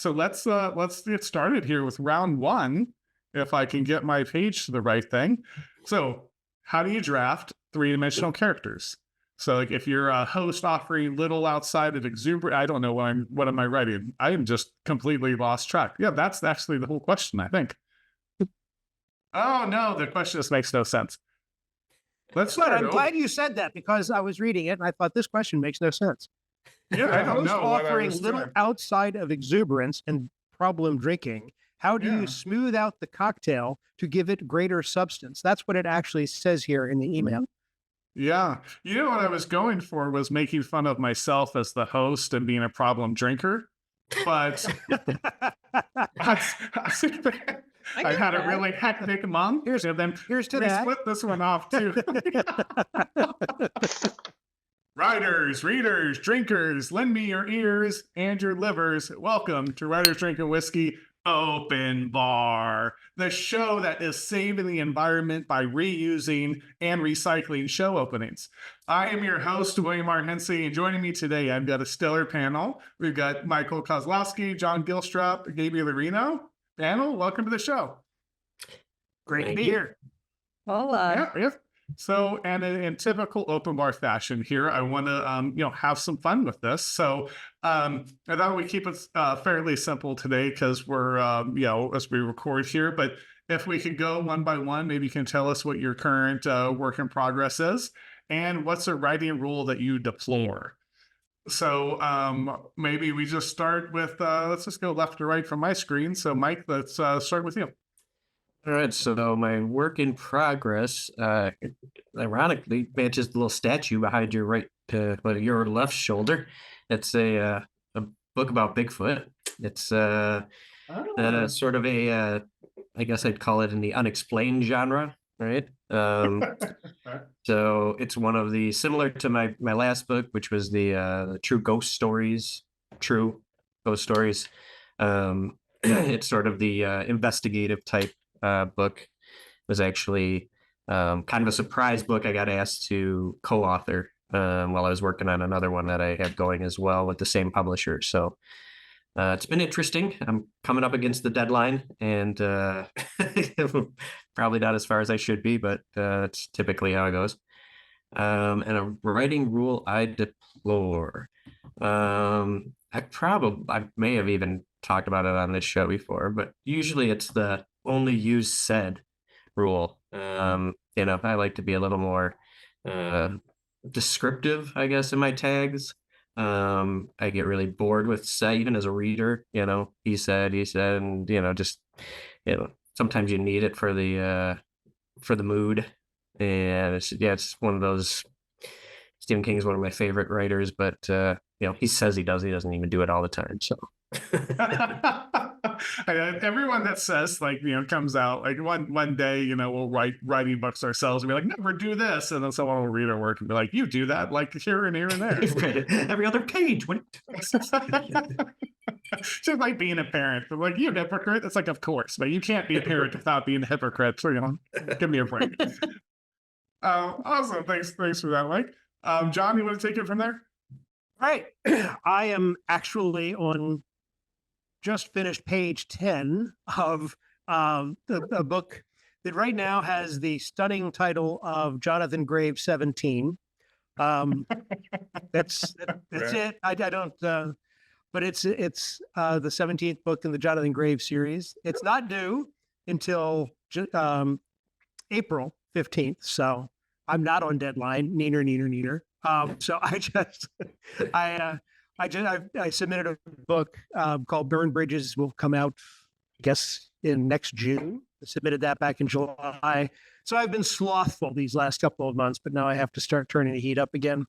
So let's get started here with round one, if I can get my page to the right thing. So how do you draft three-dimensional characters? So like if you're a host offering little outside of exuberant, I don't know what am I writing? I am just completely lost track. Yeah, that's actually the whole question, I think. Oh no, the question just makes no sense. Let's start. I'm glad you said that because I was reading it and I thought this question makes no sense. Yeah, I don't know. Offering little outside of exuberance and problem drinking. How do you smooth out the cocktail to give it greater substance? That's what it actually says here in the email. Yeah. You know what I was going for was making fun of myself as the host and being a problem drinker. But I had a really hectic month. Here's to that. Split this one off too. Writers, readers, drinkers, lend me your ears and your livers. Welcome to Writers Drinking Whiskey Open Bar, the show that is saving the environment by reusing and recycling show openings. I am your host, William R. Hincy, and joining me today, I've got a stellar panel. We've got Michael Kozlowski, John Gilstrap, Gabriel Areno. Panel, welcome to the show. Great to be here. Hola. Yeah. So, and in typical open bar fashion here, I want to, have some fun with this. So, I thought we'd keep it fairly simple today because we're, as we record here. But if we could go one by one, maybe you can tell us what your current work in progress is and what's a writing rule that you deplore. So, maybe we just start with, let's just go left to right from my screen. So, Mike, let's start with you. All right, so my work in progress, ironically, matches the little statue behind your your left shoulder. It's a book about Bigfoot. It's sort of a, I guess I'd call it in the unexplained genre, right? So it's one of the, similar to my last book, which was the True Ghost Stories. It's sort of the investigative type book. It was actually kind of a surprise book. I got asked to co-author while I was working on another one that I have going as well with the same publisher. So it's been interesting. I'm coming up against the deadline and probably not as far as I should be, but it's typically how it goes. And a writing rule I deplore. I may have even talked about it on this show before, but usually it's the only use said rule. I like to be a little more descriptive, I guess, in my tags. I get really bored with say, even as a reader, he said, and sometimes you need it for the mood. And it's one of those. Stephen King is one of my favorite writers, but he says he doesn't even do it all the time. So everyone that says comes out like one day, we'll writing books ourselves and be like, never do this. And then someone will read our work and be like, you do that like here and here and there. I've read it every other page. Just like being a parent. But like, you hypocrite. It's like, of course, but you can't be a parent without being a hypocrite. So, give me a break. Awesome. Thanks for that, Mike. John, you want to take it from there? Right. I am actually on just finished page 10 of a book that right now has the stunning title of Jonathan Graves 17. That's it. I don't, but it's the 17th book in the Jonathan Graves series. It's not due until April 15th. So I'm not on deadline. Neener. So I submitted a book called Burn Bridges. Will come out, I guess, in next June. I submitted that back in July. So I've been slothful these last couple of months, but now I have to start turning the heat up again.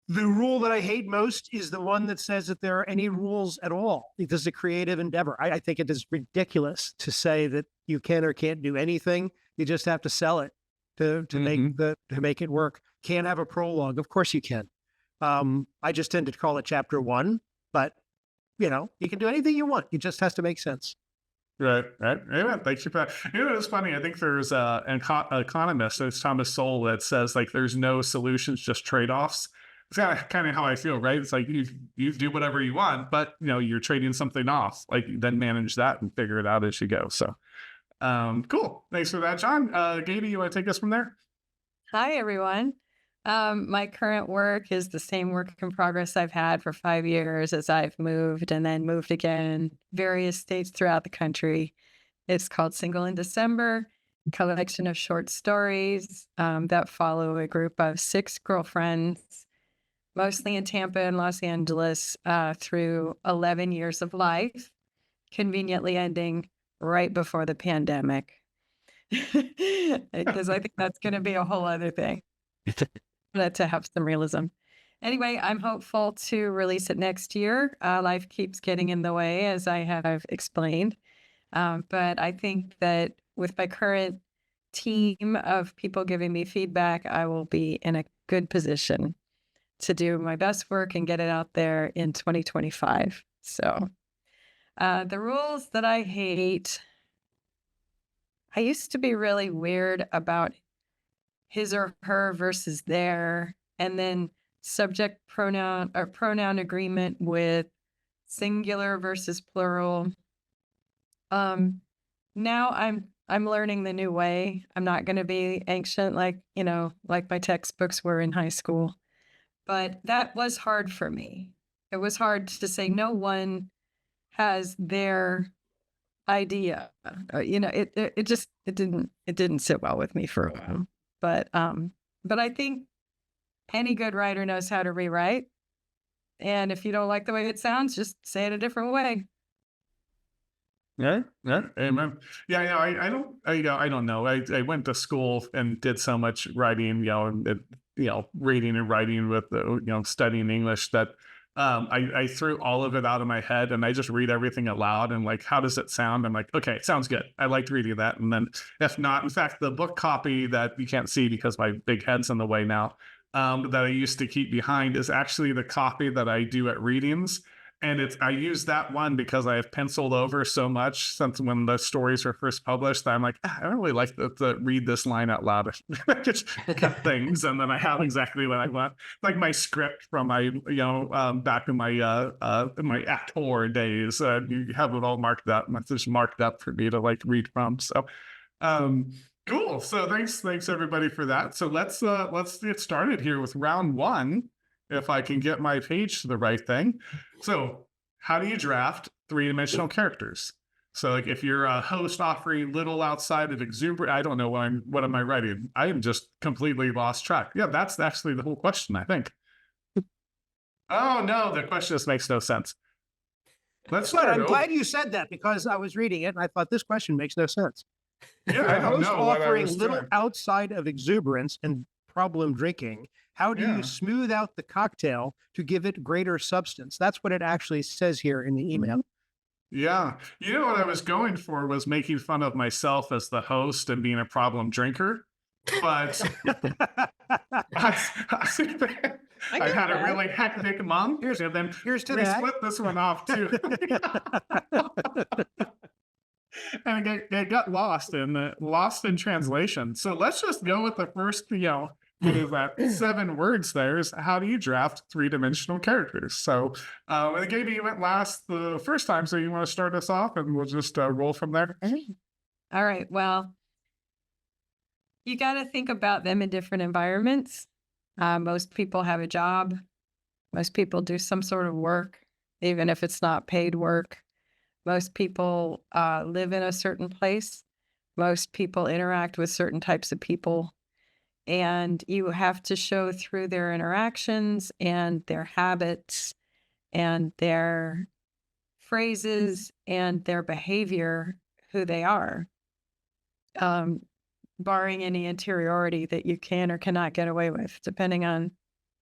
The rule that I hate most is the one that says that there are any rules at all. This is a creative endeavor. I think it is ridiculous to say that you can or can't do anything. You just have to sell it to make it work. Can't have a prologue. Of course you can. I just tend to call it chapter 1, but you can do anything you want. It just has to make sense. Right. Amen. Thanks for that. It's funny. I think there's an economist, it's Thomas Sowell, that says there's no solutions, just trade-offs. it's kind of how I feel, right? It's like you do whatever you want, but you're trading something off. Like then manage that and figure it out as you go. So cool. Thanks for that, John. Gaby, you want to take us from there? Hi, everyone. My current work is the same work in progress I've had for 5 years as I've moved and then moved again, various states throughout the country. It's called Single in December, a collection of short stories that follow a group of 6 girlfriends, mostly in Tampa and Los Angeles, through 11 years of life, conveniently ending right before the pandemic. Because I think that's going to be a whole other thing. But to have some realism. Anyway, I'm hopeful to release it next year. Life keeps getting in the way, as I have explained. But I think that with my current team of people giving me feedback, I will be in a good position to do my best work and get it out there in 2025. So the rules that I hate, I used to be really weird about his or her versus their, and then subject pronoun or pronoun agreement with singular versus plural. Now I'm learning the new way. I'm not going to be ancient like my textbooks were in high school. But that was hard for me. It was hard to say no one has their idea. It didn't sit well with me for a while. But I think any good writer knows how to rewrite. And if you don't like the way it sounds, just say it a different way. Yeah, amen. Yeah, I don't know. I went to school and did so much writing, and reading and writing with studying English that I threw all of it out of my head and I just read everything aloud and like, how does it sound? I'm like, okay, it sounds good. I liked reading that. And then if not, in fact, the book copy that you can't see because my big head's in the way now, that I used to keep behind is actually the copy that I do at readings. And I use that one because I have penciled over so much since when the stories were first published that I'm like, I don't really like to read this line out loud. Just cut things, and then I have exactly what I want. Like my script from my, back in my actor days. You have it all marked up. It's just marked up for me to like read from. So, cool. So thanks everybody for that. So let's get started here with round one. If I can get my page to the right thing. So how do you draft 3-dimensional characters? So like if you're a host offering little outside of exuberant, I don't know what am I writing? I am just completely lost track. Yeah, that's actually the whole question, I think. Oh no, the question just makes no sense. Let's start. I'm glad you said that because I was reading it and I thought this question makes no sense. Yeah, I don't know what I offering was little doing. outside of exuberance and problem drinking. How do you smooth out the cocktail to give it greater substance? That's what it actually says here in the email. Yeah. What I was going for was making fun of myself as the host and being a problem drinker. But I had a really hectic month. And then Here's to we that. split this one off too. And it got lost in translation. So let's just go with the first, what is that? 7 words there is how do you draft 3-dimensional characters? So Gaby, you went last the first time, so you want to start us off and we'll just roll from there. All right. Well, you got to think about them in different environments. Most people have a job. Most people do some sort of work, even if it's not paid work. Most people live in a certain place. Most people interact with certain types of people. And you have to show through their interactions and their habits and their phrases and their behavior who they are, barring any interiority that you can or cannot get away with, depending on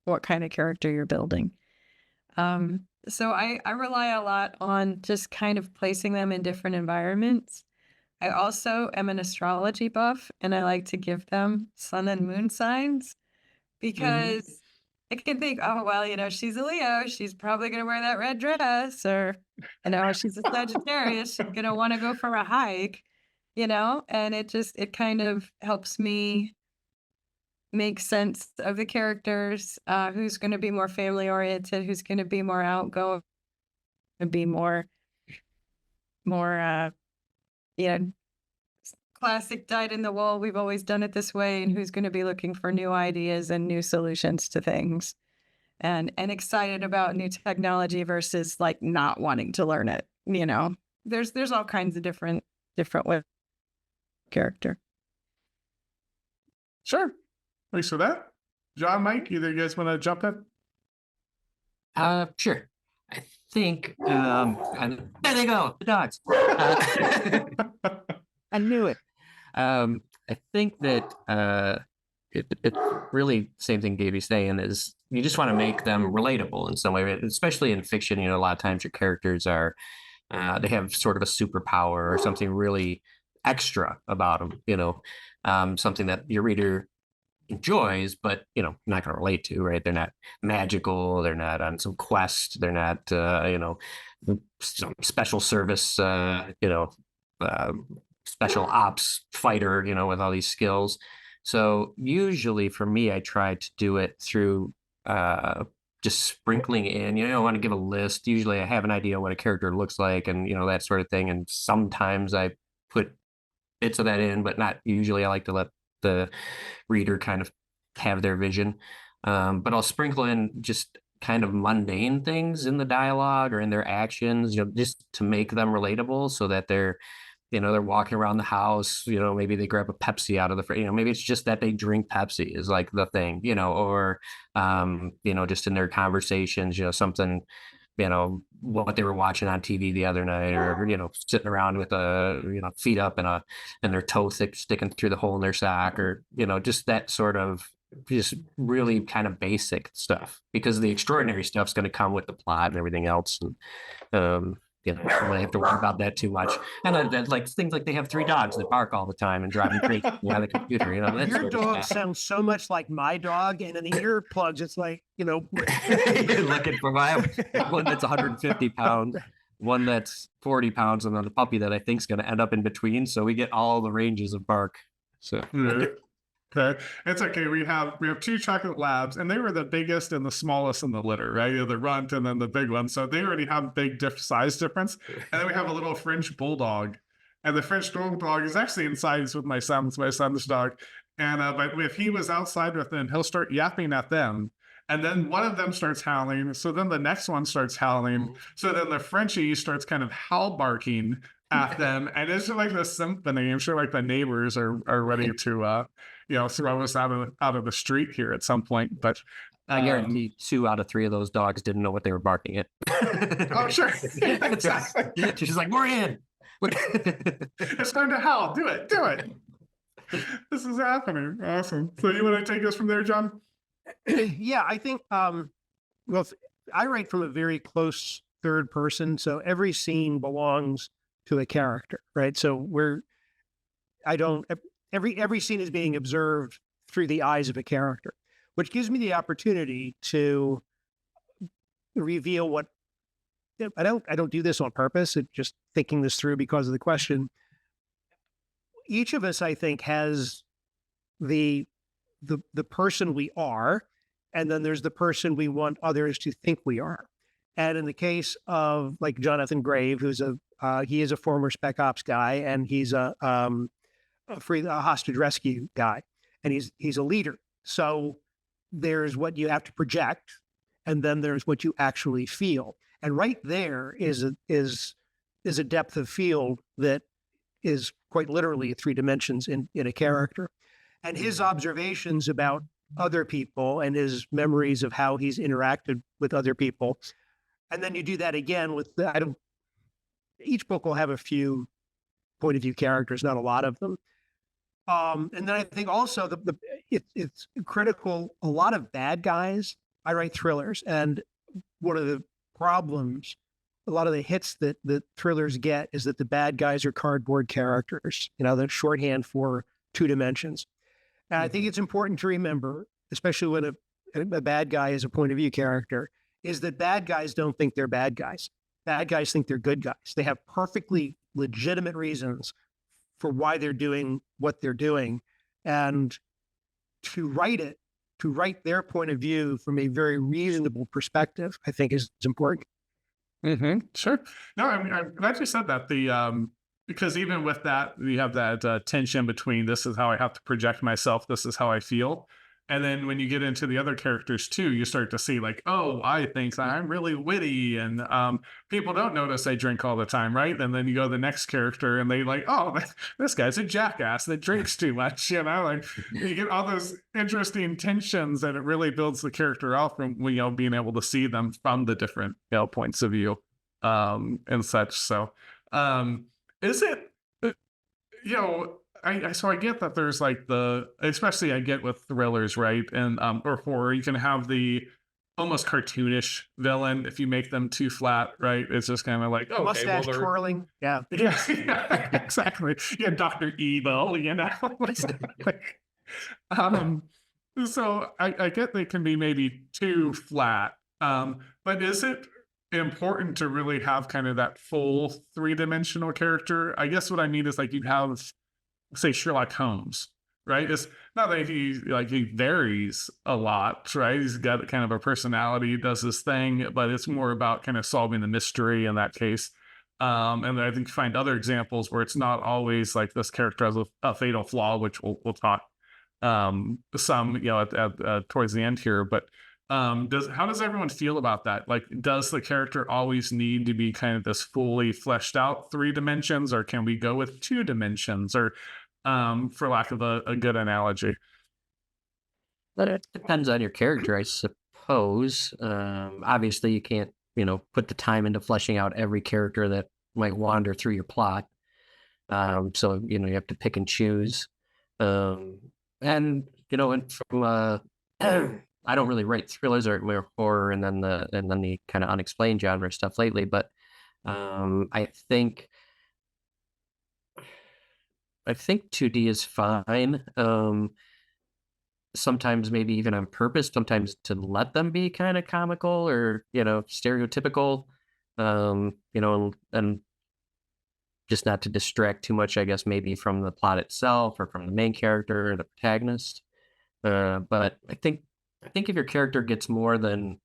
what kind of character you're building. So I rely a lot on just kind of placing them in different environments. I also am an astrology buff, and I like to give them sun and moon signs because I can think, oh, well, she's a Leo. She's probably going to wear that red dress, or, she's a Sagittarius. She's going to want to go for a hike, and it kind of helps me make sense of the characters, who's going to be more family oriented, who's going to be more outgoing, and be more, you know, classic dyed in the wool. We've always done it this way, and who's going to be looking for new ideas and new solutions to things, and excited about new technology versus like not wanting to learn it. There's all kinds of different ways character. Sure. Thanks for that. John, Mike, either you guys want to jump in? Sure. I think, there they go, the dogs. I knew it. I think that it's really same thing Gaby's saying is you just want to make them relatable in some way, especially in fiction. A lot of times your characters are they have sort of a superpower or something really extra about them. Something that your reader enjoys, but not going to relate to, right? They're not magical. They're not on some quest. They're not some special service. Special ops fighter, with all these skills. So usually for me, I try to do it through just sprinkling in, I want to give a list. Usually I have an idea what a character looks like and, that sort of thing. And sometimes I put bits of that in, but not usually. I like to let the reader kind of have their vision. But I'll sprinkle in just kind of mundane things in the dialogue or in their actions, just to make them relatable so that they're walking around the house, maybe they grab a Pepsi out of the fridge, maybe it's just that they drink Pepsi is like the thing, or, just in their conversations, something, what they were watching on TV the other night or, sitting around with feet up and their toe sticking through the hole in their sock or, just that sort of just really kind of basic stuff because the extraordinary stuff's going to come with the plot and everything else. And, I don't have to worry about that too much. And like things like they have 3 dogs that bark all the time and drive them crazy behind the computer. Your dog sounds so much like my dog, and in the earplugs, it's like looking for one that's 150 pounds, one that's 40 pounds, and then the puppy that I think is going to end up in between. So we get all the ranges of bark. So. Okay, it's okay. We have 2 chocolate labs, and they were the biggest and the smallest in the litter, right? The runt and then the big one. So they already have big size difference. And then we have a little French bulldog, and the French bulldog is actually in size with my son's dog. And but if he was outside with them, he'll start yapping at them. And then one of them starts howling. So then the next one starts howling. So then the Frenchie starts kind of howl barking at them. And it's like the symphony. I'm sure like the neighbors are ready to throw us out of the street here at some point. But I guarantee 2 out of 3 of those dogs didn't know what they were barking at. Oh, sure. Exactly. She's like, we're in. It's time to howl. Do it. This is happening. Awesome. So you want to take us from there, John? Yeah, I think, I write from a very close third person. So every scene belongs to a character, right? So every scene is being observed through the eyes of a character, which gives me the opportunity to reveal what I don't do this on purpose. It's just thinking this through because of the question. Each of us, I think, has the person we are, and then there's the person we want others to think we are. And in the case of like Jonathan Grave, who's he is a former Spec Ops guy, and he's a hostage rescue guy, and he's a leader. So there's what you have to project, and then there's what you actually feel. And right there is a depth of field that is quite literally 3 dimensions in a character. And his observations about other people and his memories of how he's interacted with other people. And then you do that again with each book will have a few point of view characters, not a lot of them. And then I think also it's critical. A lot of bad guys. I write thrillers, and one of the problems, a lot of the hits that thrillers get is that the bad guys are cardboard characters. They're shorthand for 2 dimensions. And I think it's important to remember, especially when a bad guy is a point of view character, is that bad guys don't think they're bad guys. Bad guys think they're good guys. They have perfectly legitimate reasons for why they're doing what they're doing. And to write their point of view from a very reasonable perspective, I think is important. Sure. No, I mean, I'm glad you said that. Because even with that, you have that tension between this is how I have to project myself, this is how I feel. And then when you get into the other characters too, you start to see like, oh, I think I'm really witty, and people don't notice I drink all the time, right? And then you go to the next character, and they like, oh, this guy's a jackass that drinks too much, you know. Like you get all those interesting tensions, and it really builds the character out from being able to see them from the different points of view, and such. So, is it? So I get that there's like especially I get with thrillers, right? And or horror, you can have the almost cartoonish villain if you make them too flat, right? It's just kind of like, okay, Mustache twirling. Yeah. yeah, exactly. Yeah, Dr. Evil, like, so I get they can be maybe too flat. But is it important to really have kind of that full three-dimensional character? I guess what I mean is like you have, say, Sherlock Holmes, right? It's not that he varies a lot, right? He's got kind of a personality, does his thing, but it's more about kind of solving the mystery in that case. And I think you find other examples where it's not always like this character has a fatal flaw, which we'll talk some at towards the end here. But how does everyone feel about that? Like, does the character always need to be kind of this fully fleshed out 3 dimensions, or can we go with 2 dimensions, or for lack of a good analogy? But it depends on your character, I suppose. Obviously, you can't, put the time into fleshing out every character that might wander through your plot. So, you have to pick and choose. And from I don't really write thrillers or horror and then the kind of unexplained genre stuff lately, but I think 2D is fine. Sometimes maybe even on purpose, sometimes to let them be kind of comical or, stereotypical, and just not to distract too much, I guess, maybe from the plot itself or from the main character or the protagonist. But I think if your character gets more than,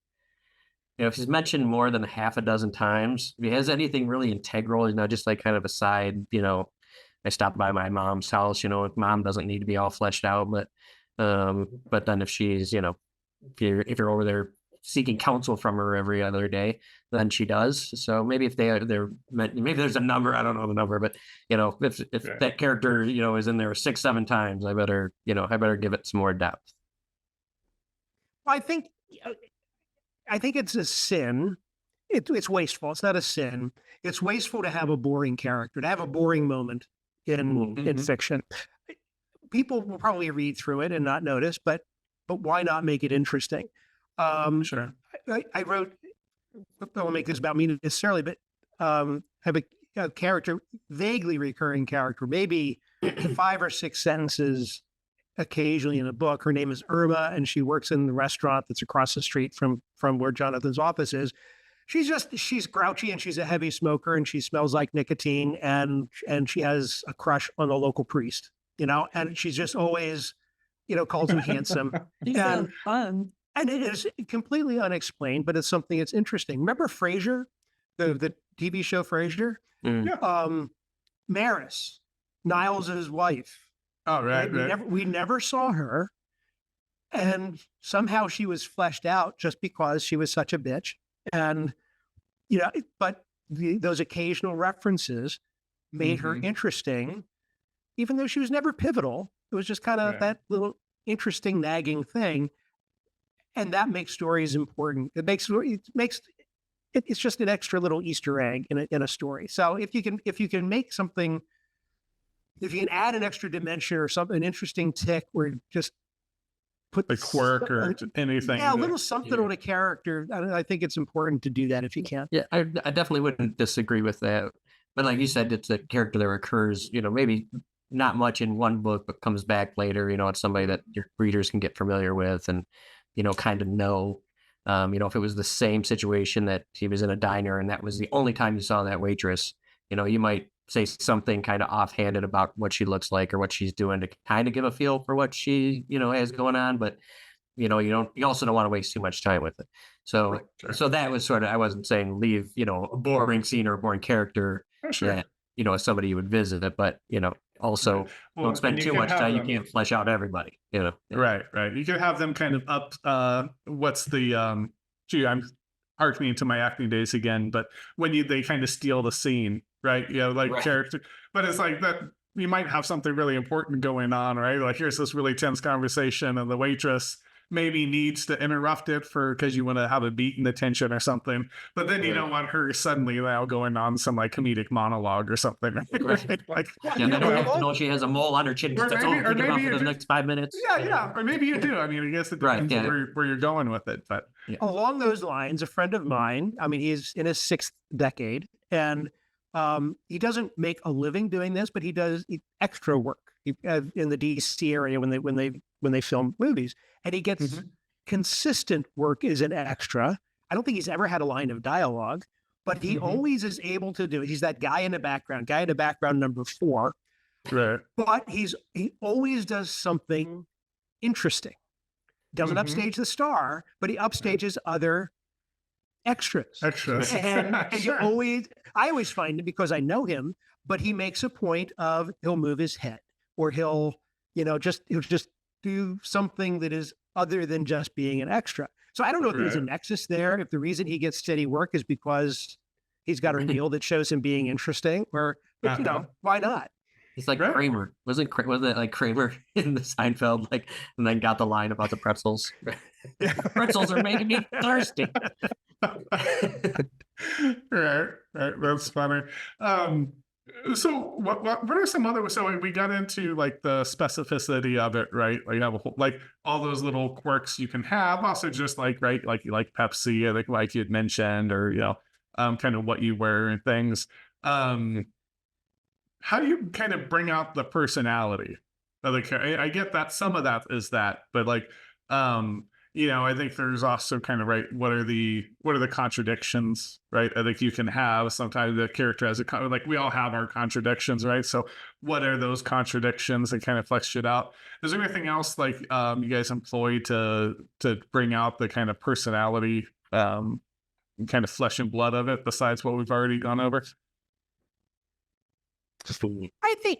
if he's mentioned more than half a dozen times, if he has anything really integral, just like kind of a side, I stopped by my mom's house, mom doesn't need to be all fleshed out, but then if she's, if you're over there seeking counsel from her every other day, then she does. So maybe if maybe there's a number, I don't know the number, but if that character, is in there 6-7 times, I better give it some more depth. I think it's a sin. It's wasteful. It's not a sin. It's wasteful to have a boring character, to have a boring moment in fiction. People will probably read through it and not notice, but why not make it interesting? Sure. I wrote, I won't make this about me necessarily, but have a character, vaguely recurring character, maybe 5 or 6 sentences occasionally in a book. Her name is Irma, and she works in the restaurant that's across the street from where Jonathan's office is. She's grouchy, and she's a heavy smoker, and she smells like nicotine, and she has a crush on the local priest, and she's just always, calls him handsome. These sound fun. And it is completely unexplained, but it's something that's interesting. Remember Frasier, the TV show Frasier? Yeah. Maris, Niles' wife. Oh, right. We never saw her, and somehow she was fleshed out just because she was such a bitch. And but those occasional references made her interesting, even though she was never pivotal. It was just kind of that little interesting nagging thing, and that makes stories important. It's just an extra little Easter egg in a story. So if you can make something. If you can add an extra dimension or something, an interesting tick, or just put a quirk or anything. Yeah, a little something on a character. I think it's important to do that if you can. Yeah, I definitely wouldn't disagree with that. But like you said, it's a character that recurs, maybe not much in one book, but comes back later. It's somebody that your readers can get familiar with and, kind of know. If it was the same situation that he was in a diner and that was the only time you saw that waitress, you might say something kind of offhanded about what she looks like or what she's doing to kind of give a feel for what she, has going on. But, you also don't want to waste too much time with it. So, Sure. so that was sort of, I wasn't saying leave, a boring scene or a boring character Oh, sure. that, as somebody you would visit it, but, also Well, don't and spend you too can much have time. You them- can't flesh out everybody, Yeah. Right. You can have them kind of up. What's the gee, I'm harkening to my acting days again, but when they kind of steal the scene, right? Like Right. character, but it's like that you might have something really important going on, right? Like here's this really tense conversation, and the waitress maybe needs to interrupt it because you want to have a beat in the tension or something, but then you Right. don't want her suddenly now going on some like comedic monologue or something. Right. Like, Yeah, they don't have to know she has a mole on her chin. Or That's all maybe- I'm or thinking about maybe for you the just- next 5 minutes. yeah, or maybe you do. I mean, I guess it Right, depends yeah. where you're going with it, but Along those lines, a friend of mine, I mean, he's in his 6th decade, and he doesn't make a living doing this, but he does extra work in the DC area when they film movies, and he gets consistent work as an extra. I don't think he's ever had a line of dialogue, but he always is able to do it. He's that guy in the background number 4, right. but he always does something interesting. Doesn't upstage the star, but he upstages other extras. Extras. And Sure. I always find it, because I know him, but he makes a point of he'll move his head, or he'll just do something that is other than just being an extra. So I don't know if there's a Right. nexus there, if the reason he gets steady work is because he's got a reel that shows him being interesting, or why not? It's like Right. Kramer. Wasn't it like Kramer in the Seinfeld, and then got the line about the pretzels? Pretzels are making me thirsty. right. That's funny. So what are some other? So we got into like the specificity of it, right? Like you have like all those little quirks you can have. Also, just like like you like Pepsi, I think, like you had mentioned, or kind of what you wear and things. How do you kind of bring out the personality of the character? I get that some of that is that, but like, I think there's also kind of what are the contradictions, right? I think you can have sometimes the character has like we all have our contradictions, right? So what are those contradictions and kind of flesh it out? Is there anything else like you guys employ to bring out the kind of personality, kind of flesh and blood of it besides what we've already gone over? I think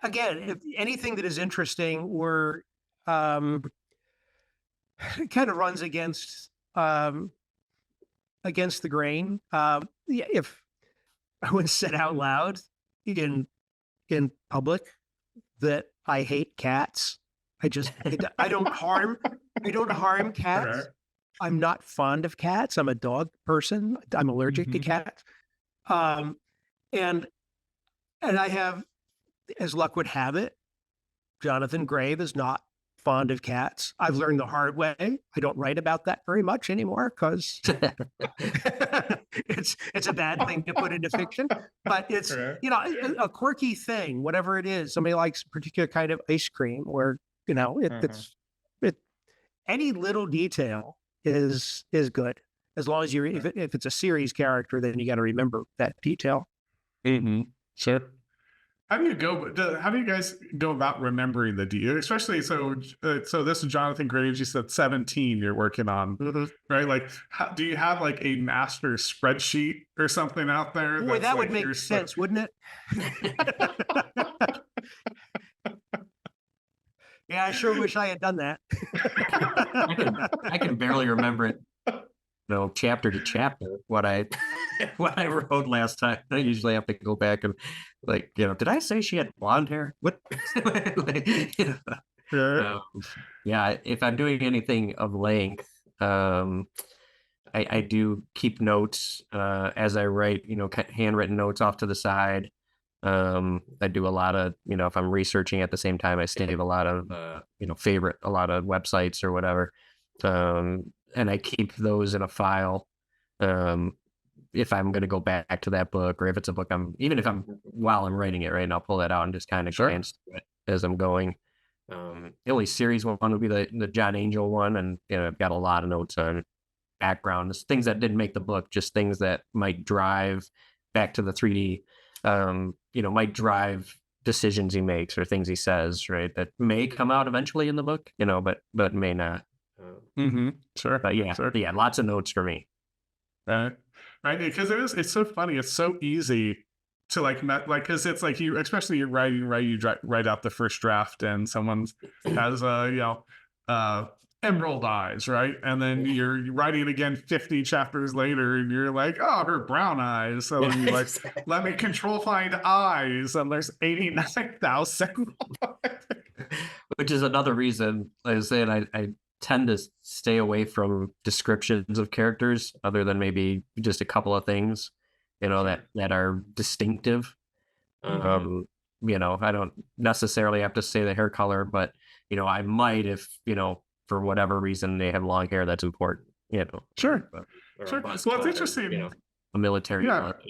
again, if anything that is interesting or kind of runs against the grain. If I was said out loud in public that I hate cats, I don't harm cats. Okay. I'm not fond of cats. I'm a dog person. I'm allergic to cats. And I have, as luck would have it, Jonathan Grave is not fond of cats. I've learned the hard way. I don't write about that very much anymore because it's a bad thing to put into fiction. But it's a quirky thing, whatever it is. Somebody likes a particular kind of ice cream, or it's any little detail is good, as long as if it's a series character, then you got to remember that detail. Sure. How do you guys go about remembering the details? Especially so this is Jonathan Graves. You said 17 you're working on, right? Like, do you have like a master spreadsheet or something out there? Boy, that would like make sense, wouldn't it? Yeah, I sure wish I had done that. I can barely remember it, chapter to chapter, what I wrote last time. I usually have to go back and did I say she had blonde hair? What? Yeah, if I'm doing anything of length, I do keep notes as I write, handwritten notes off to the side. I do a lot of, if I'm researching at the same time, I save a lot of, favorite a lot of websites or whatever. And I keep those in a file. If I'm going to go back to that book, or if it's a book while I'm writing it, right, and I'll pull that out and just kind of glance through it as I'm going. The only series one would be the John Angel one, and I've got a lot of notes on backgrounds, things that didn't make the book, just things that might drive back to the 3D might drive decisions he makes or things he says, right? That may come out eventually in the book, but may not. Sure. But yeah, Sure. yeah, lots of notes for me. Right. Because it's so funny. It's so easy to because it's like especially you're writing, right? You write out the first draft and someone has emerald eyes, right? And then you're writing it again 50 chapters later and you're like, oh, her brown eyes. So then you like, let me control find eyes. And there's 89,000. Which is another reason, like I said, I tend to stay away from descriptions of characters other than maybe just a couple of things, that are distinctive. I don't necessarily have to say the hair color, but, I might if, for whatever reason they have long hair that's important, Sure. or Sure. a buzz Well, it's cut or, interesting. a military Yeah. look,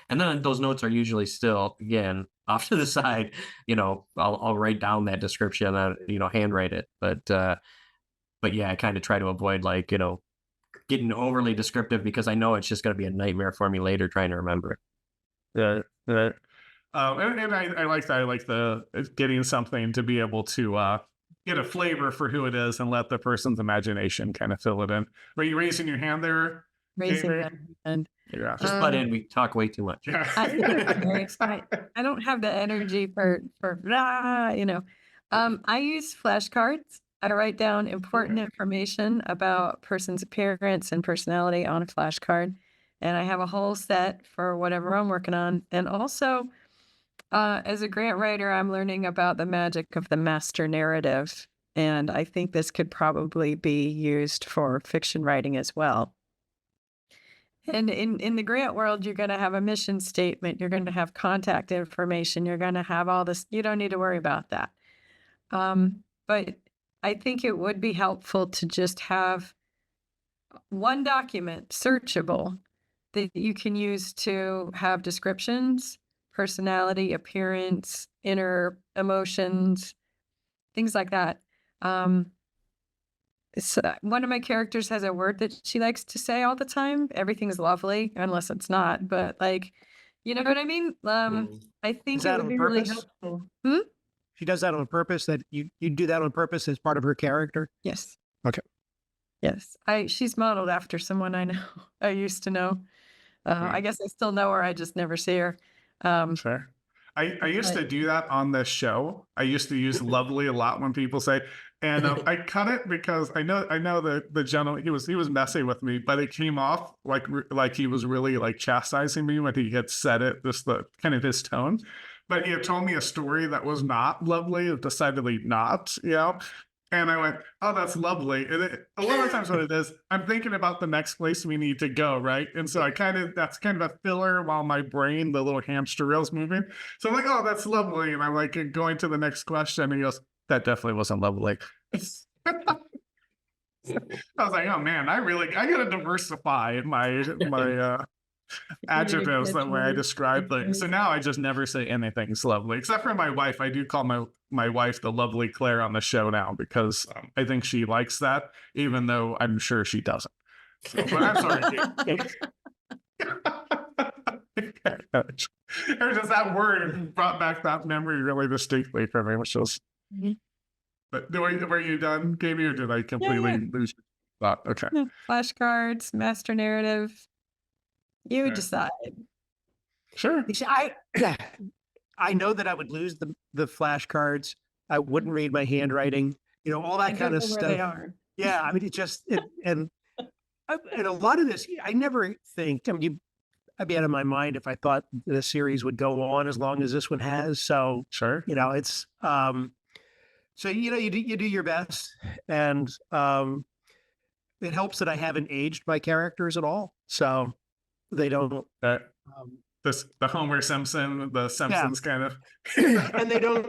and then those notes are usually still, again, off to the side. I'll write down that description and handwrite it, but yeah, I kind of try to avoid getting overly descriptive because I know it's just going to be a nightmare for me later trying to remember it. Yeah. Right. And I like that. I like the getting something to be able to get a flavor for who it is and let the person's imagination kind of fill it in. Were you raising your hand there? Raising Amy? my hand. Yeah. Just butt in. We talk way too much. I don't have the energy for I use flashcards. I write down important information about person's appearance and personality on a flashcard, and I have a whole set for whatever I'm working on. And also, as a grant writer, I'm learning about the magic of the master narrative, and I think this could probably be used for fiction writing as well. And in the grant world, you're going to have a mission statement. You're going to have contact information. You're going to have all this. You don't need to worry about that. But I think it would be helpful to just have one document, searchable, that you can use to have descriptions, personality, appearance, inner emotions, things like that. One of my characters has a word that she likes to say all the time. Everything's lovely, unless it's not. But you know what I mean? I think Is that it would on be really purpose? helpful. She does that on purpose, that you do that on purpose as part of her character? Yes. Okay. Yes. She's modeled after someone I know. I used to know. I guess I still know her. I just never see her. Sure. I used to do that on this show. I used to use lovely a lot when people say, and I cut it because I know the gentleman, he was messing with me, but it came off like he was really chastising me when he had said it, just the kind of his tone. But he had told me a story that was not lovely, decidedly not, And I went, oh, that's lovely. And a lot of times what it is, I'm thinking about the next place we need to go, right? And so that's kind of a filler while my brain, the little hamster wheel's moving. So I'm like, oh, that's lovely. And I'm going to the next question. And he goes, that definitely wasn't lovely. I was like, oh man, I got to diversify my adjectives the way I describe things. So now I just never say anything's lovely, except for my wife. I do call my wife the lovely Claire on the show now because I think she likes that, even though I'm sure she doesn't. So, but I'm sorry. Or just that word brought back that memory really distinctly for me, which was. But were you done, Katie, or did I completely lose your thought? Okay. Flashcards, master narrative. You decide. Sure. I know that I would lose the flashcards. I wouldn't read my handwriting. All that kind of stuff. Where they are. Yeah, I mean, and a lot of this, I never think. I mean, I'd be out of my mind if I thought the series would go on as long as this one has. So Sure. It's so you do your best, and it helps that I haven't aged my characters at all, so they don't. The Homer Simpson, the Simpsons kind of, and they don't.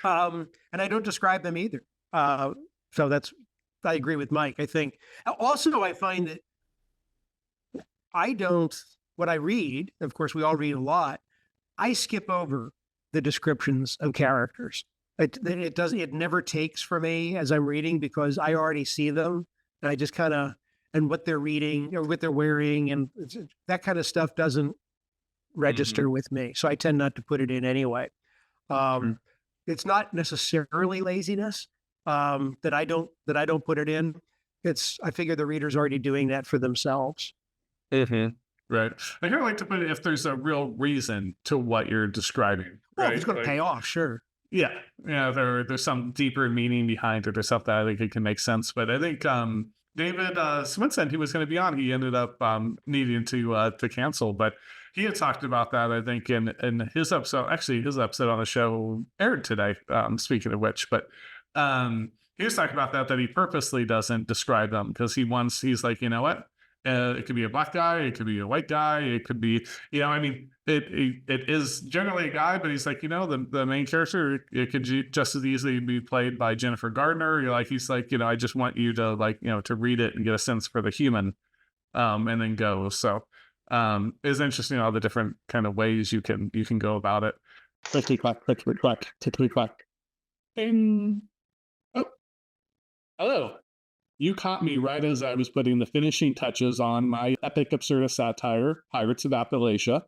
And I don't describe them either. So I agree with Mike. I think also I find that when I read, of course, we all read a lot. I skip over the descriptions of characters. It never takes for me as I'm reading because I already see them, and I just kind of, and what they're reading or what they're wearing and that kind of stuff doesn't register with me. So I tend not to put it in anyway. It's not necessarily laziness that I don't put it in. I figure the reader's already doing that for themselves. Right. I kind of like to put it if there's a real reason to what you're describing. Well, Right. it's going to pay off, sure. Yeah. Yeah. There's some deeper meaning behind it or stuff that I think it can make sense. But I think David Swinson, he was going to be on, he ended up needing to cancel. But he had talked about that, I think, in his episode. Actually, his episode on the show aired today, speaking of which. But he was talking about that he purposely doesn't describe them because he's like, you know what? It could be a black guy, it could be a white guy, it could be, I mean, it is generally a guy, but he's like, the main character, it could just as easily be played by Jennifer Gardner. He's like, I just want you to to read it and get a sense for the human, and then go. So it's interesting all the different kind of ways you can go about it. Clickety clack, clickety clack, tickety clack. Ding. Oh, hello. You caught me right as I was putting the finishing touches on my epic absurdist satire, Pirates of Appalachia.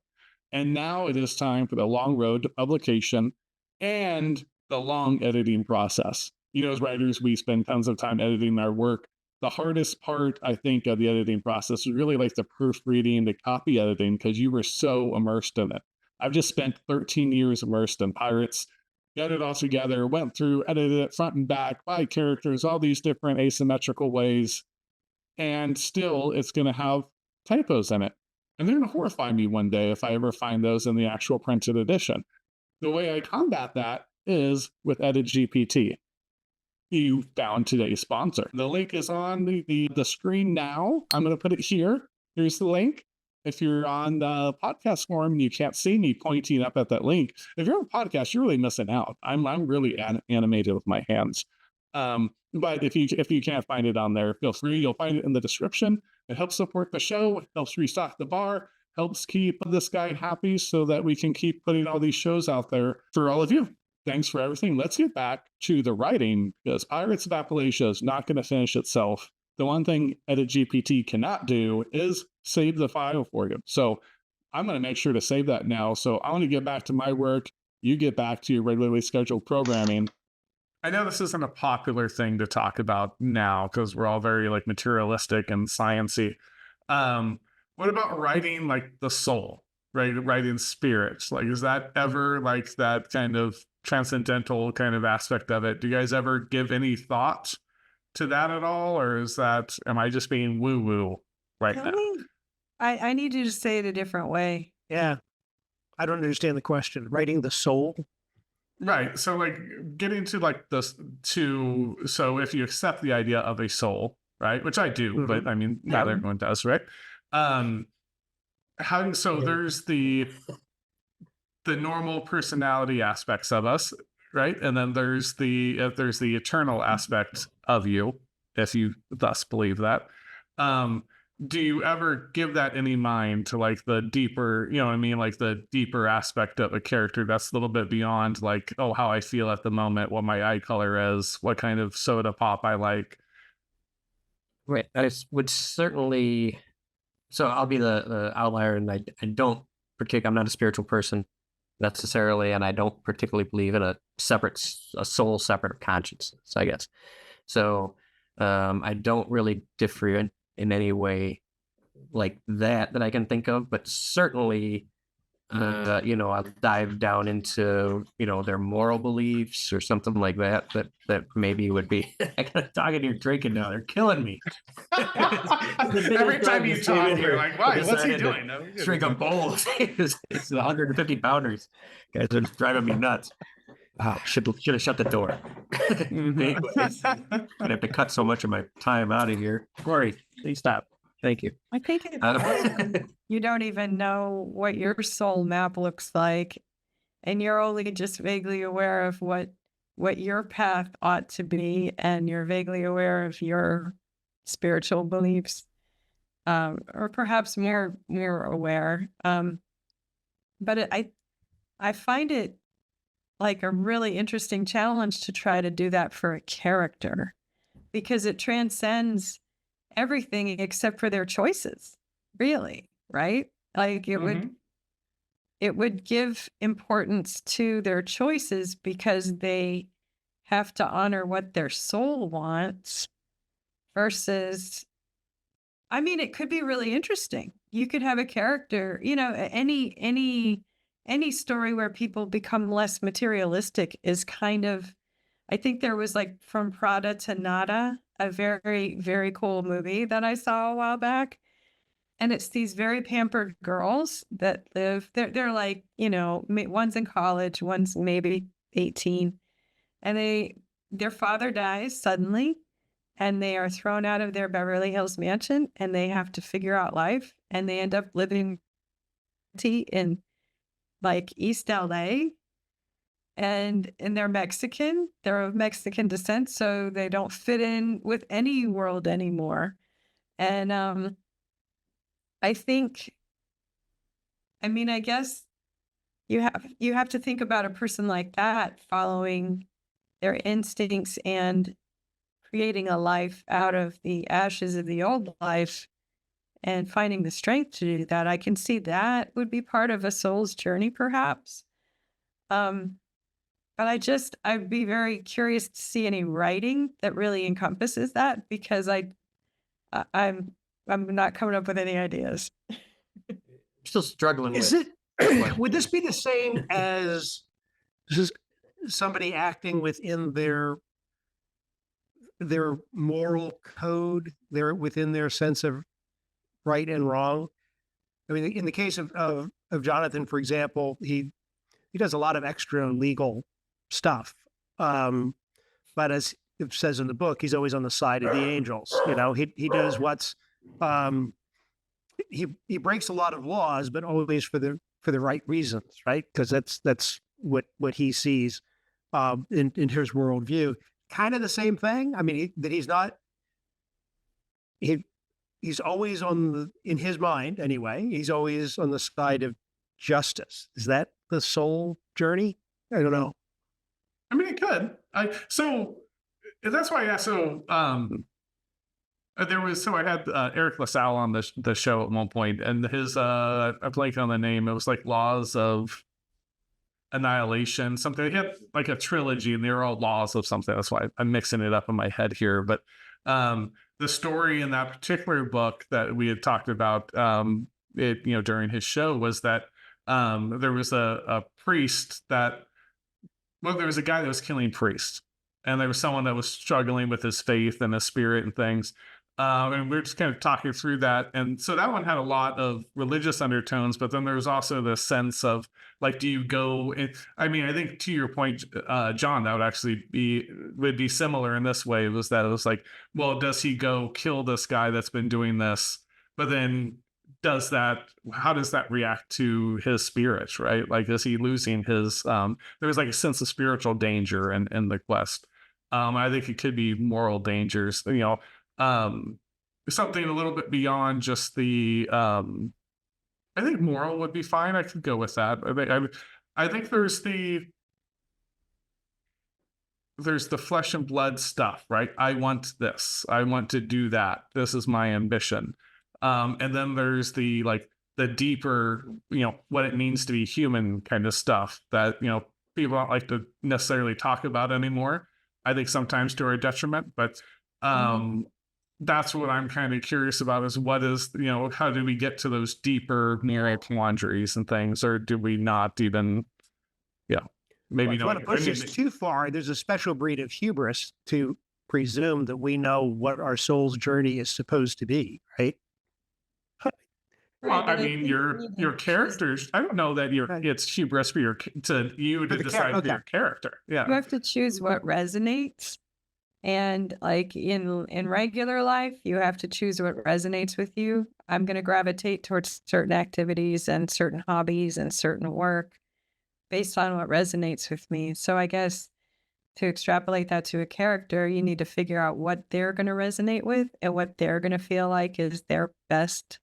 And now it is time for the long road to publication and the long editing process. As writers, we spend tons of time editing our work. The hardest part, I think, of the editing process is really like the proofreading, the copy editing, because you were so immersed in it. I've just spent 13 years immersed in Pirates. Got it all together, went through, edited it front and back, by characters, all these different asymmetrical ways, and still it's going to have typos in it. And they're going to horrify me one day if I ever find those in the actual printed edition. The way I combat that is with EditGPT. You found today's sponsor. The link is on the screen now. I'm going to put it here. Here's the link. If you're on the podcast forum and you can't see me pointing up at that link, if you're on a podcast, you're really missing out. I'm really animated with my hands. But if you can't find it on there, feel free. You'll find it in the description. It helps support the show. It helps restock the bar. Helps keep this guy happy so that we can keep putting all these shows out there for all of you. Thanks for everything. Let's get back to the writing because Pirates of Appalachia is not going to finish itself. The one thing EditGPT cannot do is save the file for you. So I'm going to make sure to save that now. So I want to get back to my work. You get back to your regularly scheduled programming. I know this isn't a popular thing to talk about now because we're all very materialistic and sciencey. What about writing the soul, right? Writing spirits? Is that ever that kind of transcendental kind of aspect of it? Do you guys ever give any thought to that at all, or am I just being woo-woo right now? I need you to say it a different way. Yeah. I don't understand the question. Writing the soul? Right. So getting to so if you accept the idea of a soul, right? Which I do, but I mean, not everyone does, right? There's the normal personality aspects of us, right? And then there's the eternal aspect of you, if you thus believe that. Do you ever give that any mind to the deeper, the deeper aspect of a character that's a little bit beyond how I feel at the moment, what my eye color is, what kind of soda pop I like? Right. I would certainly. So I'll be the outlier, and I don't I'm not a spiritual person necessarily, and I don't particularly believe in a soul separate of consciousness, I guess. So I don't really differ in any way like that I can think of, but certainly I'll dive down into their moral beliefs or something like that maybe would be I gotta talk and you're drinking now, they're killing me. Every time you talk you're like, why? What's he doing? Drink a bowl. It's 150 pounders. Guys are just driving me nuts. Should have shut the door. Anyways, I'd have to cut so much of my time out of here. Corey, please stop. Thank you. I think you don't even know what your soul map looks like, and you're only just vaguely aware of what your path ought to be, and you're vaguely aware of your spiritual beliefs, or perhaps more aware. But I find it a really interesting challenge to try to do that for a character, because it transcends everything except for their choices, really, right? It would it would give importance to their choices because they have to honor what their soul wants versus, I mean, it could be really interesting. You could have a character, any story where people become less materialistic is kind of, I think there was like From Prada to Nada, a very, very cool movie that I saw a while back. And it's these very pampered girls that live, they're like, one's in college, one's maybe 18, and their father dies suddenly, and they are thrown out of their Beverly Hills mansion, and they have to figure out life, and they end up living in like East LA, and they're Mexican. They're of Mexican descent, so they don't fit in with any world anymore. And I think, I mean, I guess you have to think about a person like that following their instincts and creating a life out of the ashes of the old life and finding the strength to do that. I can see that would be part of a soul's journey, perhaps. But I'd be very curious to see any writing that really encompasses that, because I'm not coming up with any ideas. Still struggling Is with it, would this be the same as just somebody acting within their moral code, within their sense of right and wrong? I mean, in the case of Jonathan, for example, he does a lot of extra legal stuff. But as it says in the book, he's always on the side of the angels. He does what's, he breaks a lot of laws, but always for the right reasons, right? Because that's what he sees in his worldview. Kind of the same thing. I mean, he's always in his mind anyway, he's always on the side of justice. Is that the soul journey? I don't know. I mean, it could. So that's why I asked. So I had Eric LaSalle on the show at one point, and his I blanked on the name. It was like Laws of Annihilation, something. He had like a trilogy, and they were all laws of something. That's why I'm mixing it up in my head here. But the story in that particular book that we had talked about, during his show, was that there was a priest that. Well, there was a guy that was killing priests, and there was someone that was struggling with his faith and his spirit and things. And we were just kind of talking through that. And so that one had a lot of religious undertones, but then there was also the sense of like, do you go I mean, I think to your point, John, that would actually would be similar in this way, was that it was like, well, does he go kill this guy that's been doing this? But then how does that react to his spirit, right? Like, is he losing his, there was like a sense of spiritual danger in the quest. I think it could be moral dangers, something a little bit beyond just the, I think moral would be fine. I could go with that. I think there's the flesh and blood stuff, right? I want this. I want to do that. This is my ambition. And then there's the deeper, what it means to be human kind of stuff that, people don't like to necessarily talk about anymore. I think sometimes to our detriment, but that's what I'm kind of curious about, is what is, how do we get to those deeper moral quandaries and things, or do we not even, maybe If you want to push this too far, there's a special breed of hubris to presume that we know what our soul's journey is supposed to be, right? Well, I mean, your characters. I don't know that it's hubris for you to decide for your character. Yeah, You have to choose what resonates. And like in regular life, you have to choose what resonates with you. I'm going to gravitate towards certain activities and certain hobbies and certain work based on what resonates with me. So I guess to extrapolate that to a character, you need to figure out what they're going to resonate with and what they're going to feel like is their best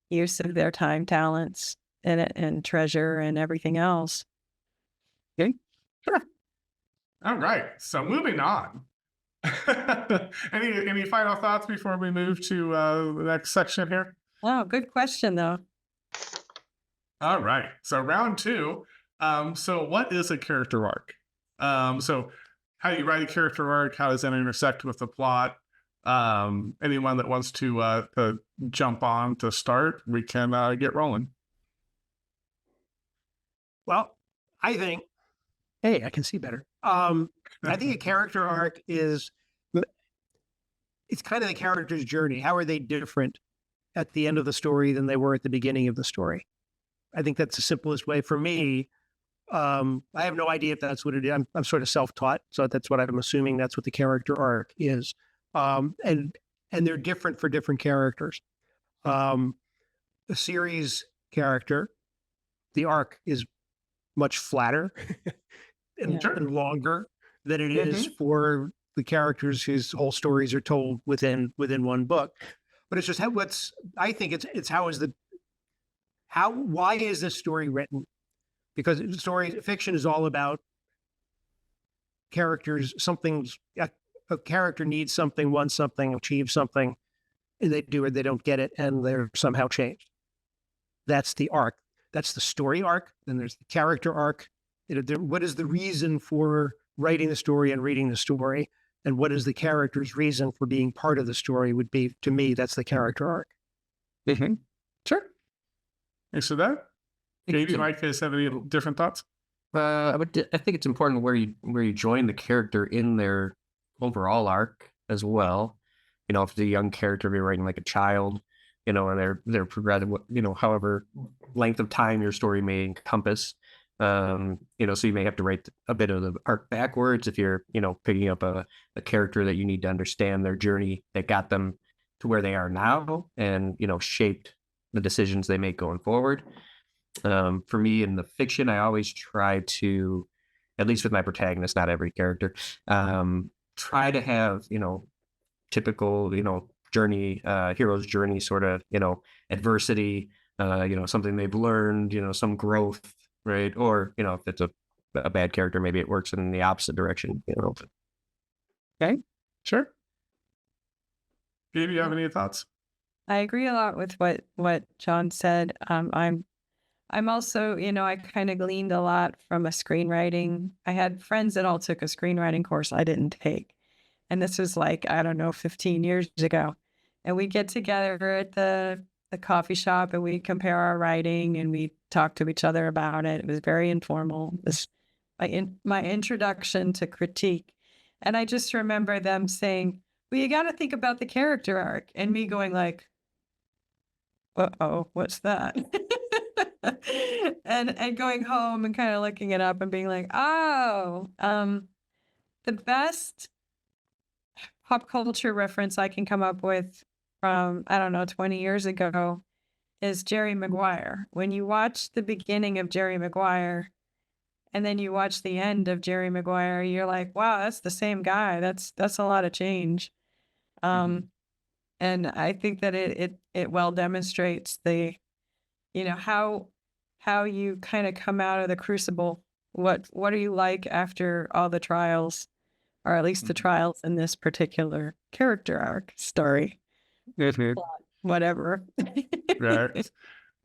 use of their time, talents, and treasure and everything else. Okay. Sure. All right. So moving on. Any final thoughts before we move to the next section here? Wow, good question though. All right. So round two. So what is a character arc? So how do you write a character arc? How does that intersect with the plot? Anyone that wants to jump on to start, we can get rolling. Well, I think, hey, I can see better. I think a character arc is, it's kind of the character's journey. How are they different at the end of the story than they were at the beginning of the story? I think that's the simplest way for me. I have no idea if that's what it is. I'm sort of self-taught, so that's what I'm assuming. That's what the character arc is, and they're different for different characters. A series character, the arc is much flatter and, Yeah. and longer than it is for the characters whose whole stories are told within one book. But it's just I think it's why is this story written? Because fiction is all about characters. A character needs something, wants something, achieves something, and they do it, they don't get it, and they're somehow changed. That's the arc. That's the story arc. Then there's the character arc. What is the reason for writing the story and reading the story? And what is the character's reason for being part of the story would be, to me, that's the character arc. Sure. Thanks for that. Maybe Mike, guys have any different thoughts? I think it's important where you join the character in their overall arc as well. You know, if it's a young character, you're writing like a child, you know, and they're progressing, you know, however length of time your story may encompass. You know, so you may have to write a bit of the arc backwards if you're, you know, picking up a character that you need to understand their journey that got them to where they are now and, you know, shaped the decisions they make going forward. For me in the fiction, I always try to, at least with my protagonist, not every character, try to have, you know, typical, you know, journey, hero's journey, sort of, you know, adversity, you know, something they've learned, you know, some growth, right? Or, you know, if it's a bad character, maybe it works in the opposite direction, you know. Okay, sure. Gabe, you have any thoughts? I agree a lot with what John said. I'm also, you know, I kind of gleaned a lot from a screenwriting. I had friends that all took a screenwriting course I didn't take. And this was like, I don't know, 15 years ago. And we get together at the coffee shop and we compare our writing and we talk to each other about it. It was very informal. This my introduction to critique. And I just remember them saying, well, you got to think about the character arc. And me going like, uh-oh, what's that? and going home and kind of looking it up and being like, oh, the best pop culture reference I can come up with from, I don't know, 20 years ago is Jerry Maguire. When you watch the beginning of Jerry Maguire and then you watch the end of Jerry Maguire, you're like, wow, that's the same guy. That's a lot of change. And I think that it well demonstrates the, you know, how you kind of come out of the crucible. What are you like after all the trials, or at least the trials in this particular character arc story? Whatever. Right.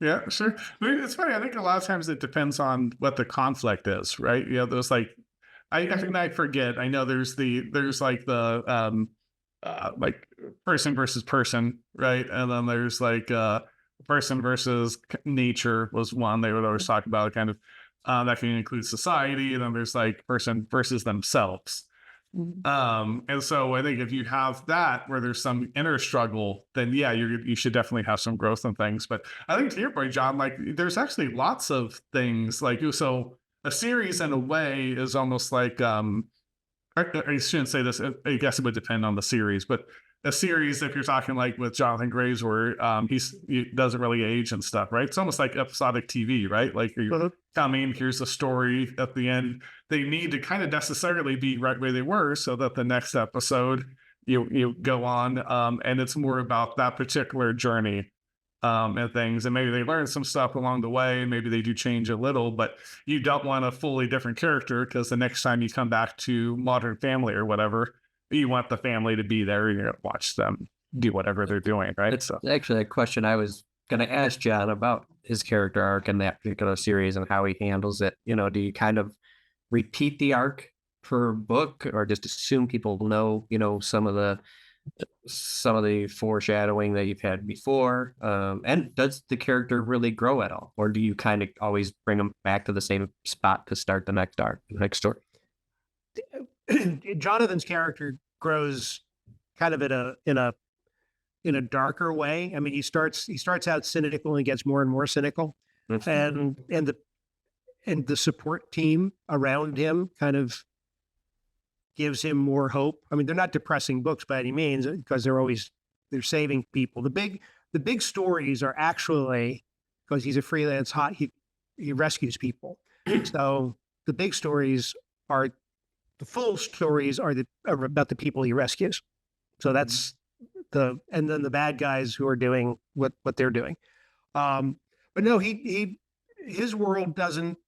Yeah, sure. I mean, it's funny. I think a lot of times it depends on what the conflict is, right? You know, there's like, I think I forget. I know there's like the like person versus person, right? And then there's like person versus nature was one they would always talk about, kind of that can include society. And then there's like person versus themselves. And so I think if you have that where there's some inner struggle, then yeah, you should definitely have some growth and things. But I think to your point, John, like there's actually lots of things like, so a series in a way is almost like I shouldn't say this. I guess it would depend on the series, but a series, if you're talking like with Jonathan Graves, where he doesn't really age and stuff, right? It's almost like episodic TV, right? Like you're coming, here's a story at the end. They need to kind of necessarily be right where they were, so that the next episode you go on, and it's more about that particular journey. And things, and maybe they learn some stuff along the way, and maybe they do change a little, but you don't want a fully different character, because the next time you come back to Modern Family or whatever, you want the family to be there and you're gonna watch them do whatever they're doing, right? It's actually a question I was gonna ask John about his character arc in that particular series and how he handles it. You know, do you kind of repeat the arc per book, or just assume people know, you know, some of the foreshadowing that you've had before? And does the character really grow at all, or do you kind of always bring them back to the same spot to start the next arc, the next story? Jonathan's character grows kind of in a darker way. I mean, he starts out cynical and gets more and more cynical, and the support team around him kind of gives him more hope. I mean, they're not depressing books by any means, because they're saving people. The big stories are actually, because he's a freelance he rescues people. So the big stories are, the full stories are about the people he rescues. So that's and then the bad guys who are doing what they're doing. But no, his world doesn't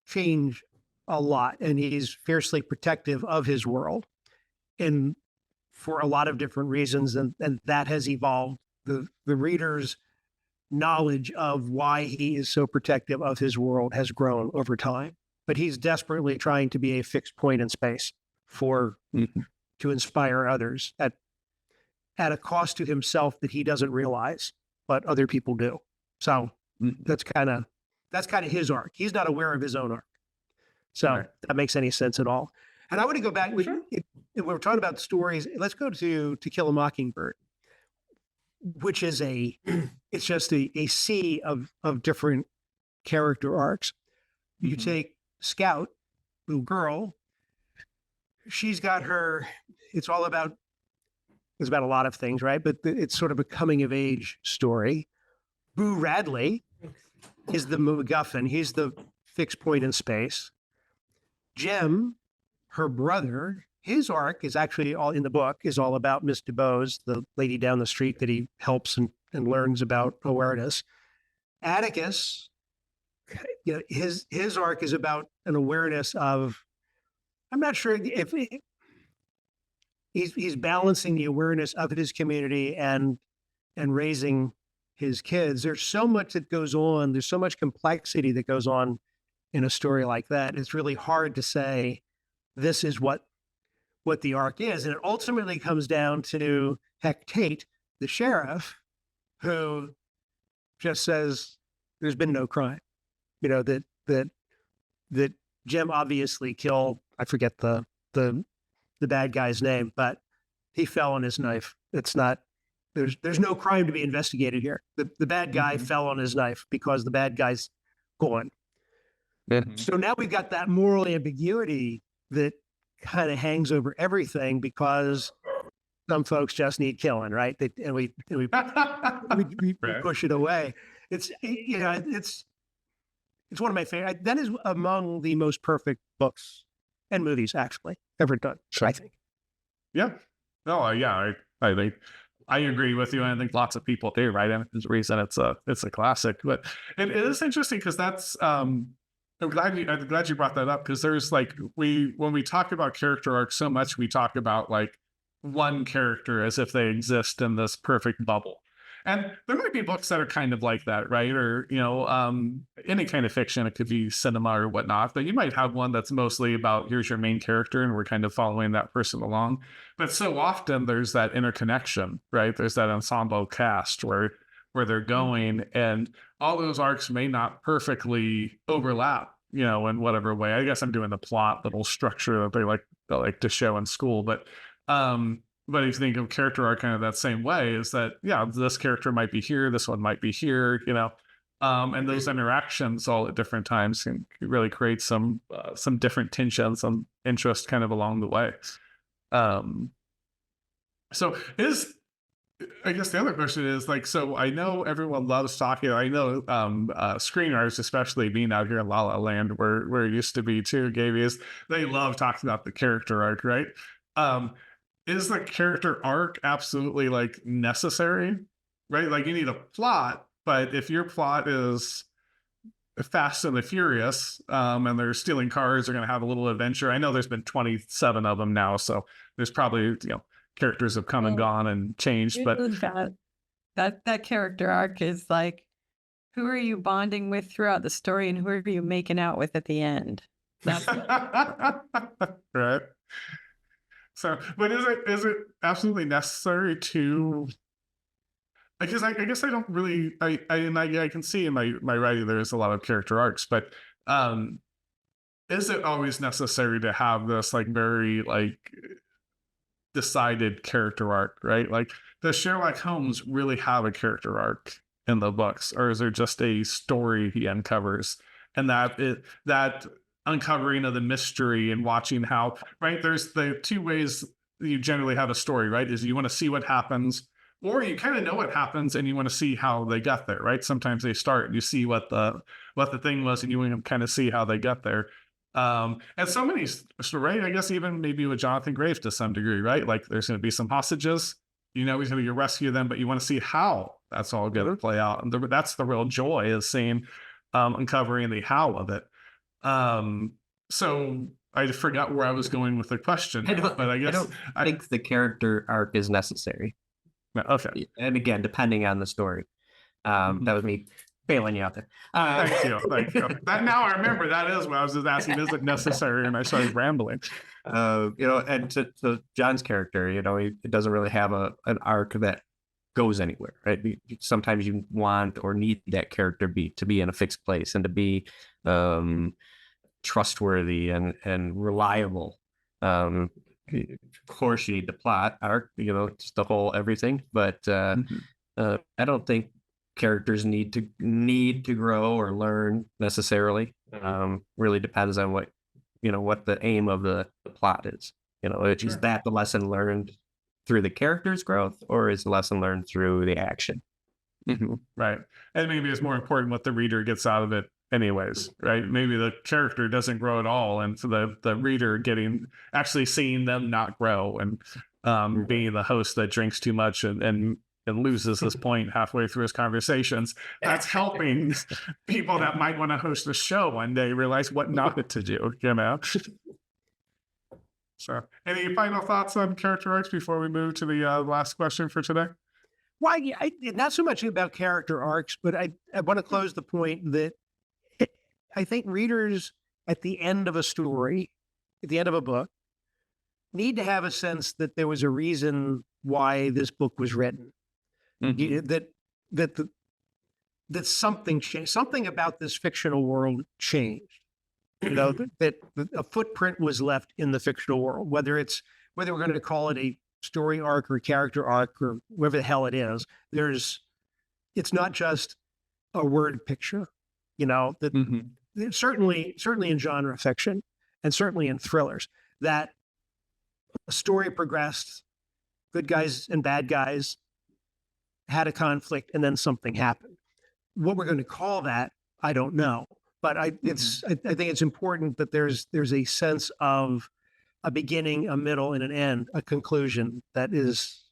change a lot, and he's fiercely protective of his world, and for a lot of different reasons, and that has evolved. The reader's knowledge of why he is so protective of his world has grown over time, but he's desperately trying to be a fixed point in space to inspire others at a cost to himself that he doesn't realize, but other people do. So that's kind of his arc. He's not aware of his own arc. So if that makes any sense at all. And I want to go back. If we're talking about stories, let's go to Kill a Mockingbird, which is it's just a sea of different character arcs. You take Scout, little girl. She's got it's about a lot of things, right? But it's sort of a coming of age story. Boo Radley is the MacGuffin. He's the fixed point in space. Jem, her brother, his arc is actually all in the book, is all about Miss DuBose, the lady down the street that he helps and learns about awareness. Atticus, you know, his arc is about an awareness of, I'm not sure if he's balancing the awareness of his community and raising his kids. There's so much that goes on. There's so much complexity that goes on in a story like that. It's really hard to say this is what the arc is. And it ultimately comes down to Heck Tate, the sheriff, who just says there's been no crime. You know, that Jem obviously killed, I forget the bad guy's name, but he fell on his knife. It's not, there's no crime to be investigated here. The bad guy fell on his knife because the bad guy's gone. So now we've got that moral ambiguity that kind of hangs over everything, because some folks just need killing, right? And we push it away. It's, you know, it's one of my favorite. That is among the most perfect books and movies actually ever done, I think. Yeah. No, yeah, I think I agree with you. And I think lots of people do, right? And there's a reason it's a classic. But it is interesting because that's I'm glad you brought that up, because there's when we talk about character arcs so much, we talk about like one character as if they exist in this perfect bubble. And there might be books that are kind of like that, right? Or, you know, any kind of fiction, it could be cinema or whatnot, but you might have one that's mostly about, here's your main character and we're kind of following that person along. But so often there's that interconnection, right? There's that ensemble cast where they're going, and all those arcs may not perfectly overlap, you know, in whatever way. I guess I'm doing the plot, little structure that they like to show in school. But if you think of character arc kind of that same way, is that, yeah, this character might be here, this one might be here, you know, and those interactions all at different times can really create some different tension, some interest kind of along the way. So I guess the other question is so I know everyone loves talking. I know screenwriters, especially being out here in La La Land, where it used to be too, Gaby, they love talking about the character arc, right? Is the character arc absolutely necessary, right? Like, you need a plot, but if your plot is Fast and the Furious, and they're stealing cars, they're going to have a little adventure. I know there's been 27 of them now, so there's probably, you know, characters have come and gone and changed, but That character arc is like, who are you bonding with throughout the story, and who are you making out with at the end? That's Right. So, but is it absolutely necessary to? Because I guess I don't really I can see in my writing there's a lot of character arcs, but is it always necessary to have this like very like decided character arc, right? Like, does Sherlock Holmes really have a character arc in the books, or is there just a story he uncovers, and that uncovering of the mystery and watching how, right? There's the two ways you generally have a story, right? Is you want to see what happens, or you kind of know what happens and you want to see how they got there, right? Sometimes they start and you see what the thing was, and you want to kind of see how they got there. And so many, right? I guess even maybe with Jonathan Graves to some degree, right? Like there's going to be some hostages, you know, he's going to rescue them, but you want to see how that's all going to play out. And that's the real joy, is seeing, uncovering the how of it. So I forgot where I was going with the question, but I guess I think the character arc is necessary. Okay. And again, depending on the story. That was me bailing you out there. Thank you. That now I remember that is what I was just asking, is it necessary? And I started rambling. You know, and to John's character, you know, it doesn't really have an arc that goes anywhere, right? Sometimes you want or need that character to be in a fixed place and to be trustworthy and reliable. Of course, you need the plot arc, you know, just the whole everything. But I don't think characters need to grow or learn necessarily. Really depends on what the aim of the plot is. You know, is that the lesson learned through the character's growth, or is the lesson learned through the action? Right. And maybe it's more important what the reader gets out of it anyways, right? Maybe the character doesn't grow at all, and so the reader actually seeing them not grow, and being the host that drinks too much and loses his point halfway through his conversations, that's helping people that might want to host a show one day realize what not to do, you know? So, any final thoughts on character arcs before we move to the last question for today? Well, not so much about character arcs, but I want to close the point that I think readers at the end of a story, at the end of a book, need to have a sense that there was a reason why this book was written. That something changed, something about this fictional world changed. You know, that a footprint was left in the fictional world, whether we're going to call it a story arc or character arc or whatever the hell it is. It's not just a word picture, you know, that certainly in genre fiction and certainly in thrillers, that a story progressed, good guys and bad guys had a conflict, and then something happened. What we're going to call that, I don't know. But I think it's important that there's a sense of a beginning, a middle, and an end, a conclusion that is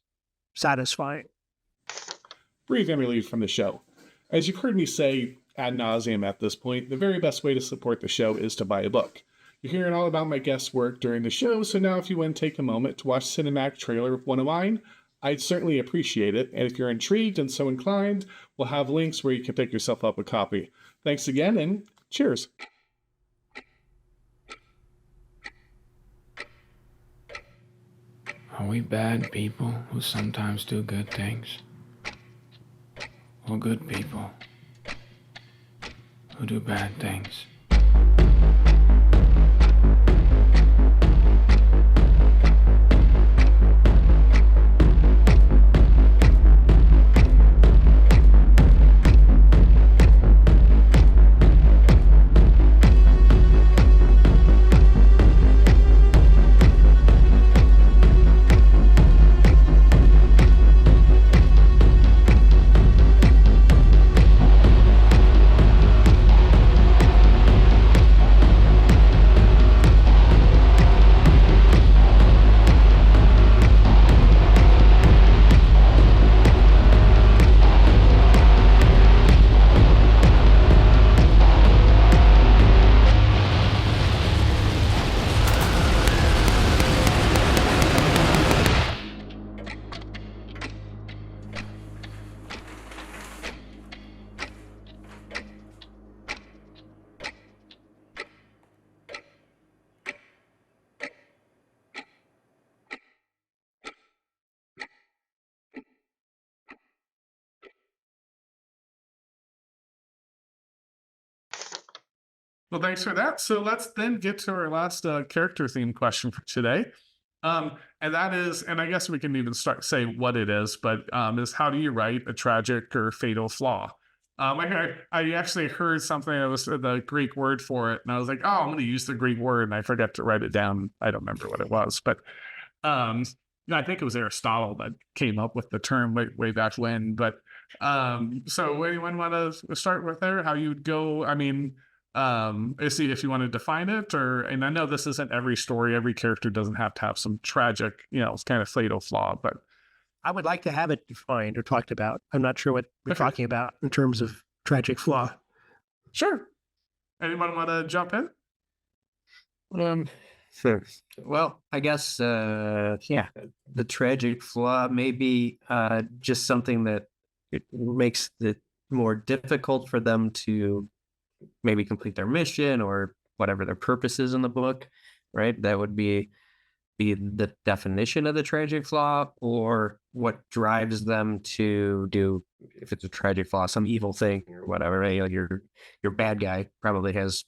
satisfying. Brief interlude from the show. As you've heard me say ad nauseum at this point, the very best way to support the show is to buy a book. You're hearing all about my guest work during the show, so now if you want to take a moment to watch cinematic trailer of one of mine, I'd certainly appreciate it. And if you're intrigued and so inclined, we'll have links where you can pick yourself up a copy. Thanks again, and cheers. Are we bad people who sometimes do good things? Or good people who do bad things? Well, thanks for that. So let's then get to our last character theme question for today. And that is, and I guess we can even start say what it is, but is how do you write a tragic or fatal flaw? I actually heard something that was the Greek word for it, and I was like, oh, I'm going to use the Greek word, and I forgot to write it down. I don't remember what it was, but I think it was Aristotle that came up with the term way back when. But so anyone want to start with there? How you would go? I mean, see if you want to define it, or and I know this isn't every story, every character doesn't have to have some tragic, it's kind of fatal flaw, but I would like to have it defined or talked about. I'm not sure what we're talking about in terms of tragic flaw. Sure. Anyone want to jump in? Sure. Well, I guess, yeah, the tragic flaw may be just something that it makes it more difficult for them to maybe complete their mission or whatever their purpose is in the book, right? That would be the definition of the tragic flaw, or what drives them to do, if it's a tragic flaw, some evil thing or whatever, right? Like your bad guy probably has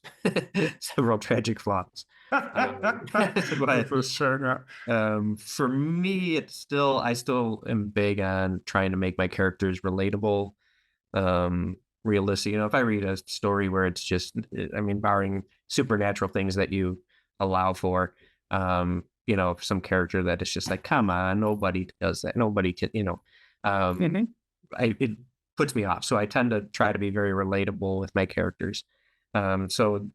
several tragic flaws. But, For sure. Yeah. for me, I still am big on trying to make my characters relatable, realistic. If I read a story where it's just, I mean, barring supernatural things that you allow for, some character that is just like, come on, nobody does that. Nobody can, it puts me off. So I tend to try to be very relatable with my characters. So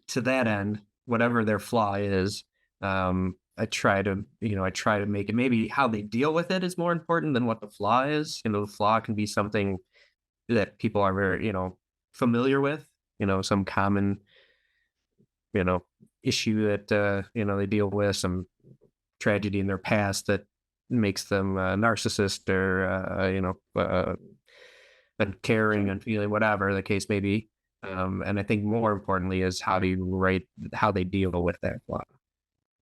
to that end, whatever their flaw is, I try to make it, maybe how they deal with it is more important than what the flaw is. The flaw can be something that people are very, familiar with, some common, issue that, they deal with, some tragedy in their past that makes them a narcissist or, uncaring, unfeeling, whatever the case may be. And I think more importantly is how they deal with that flaw.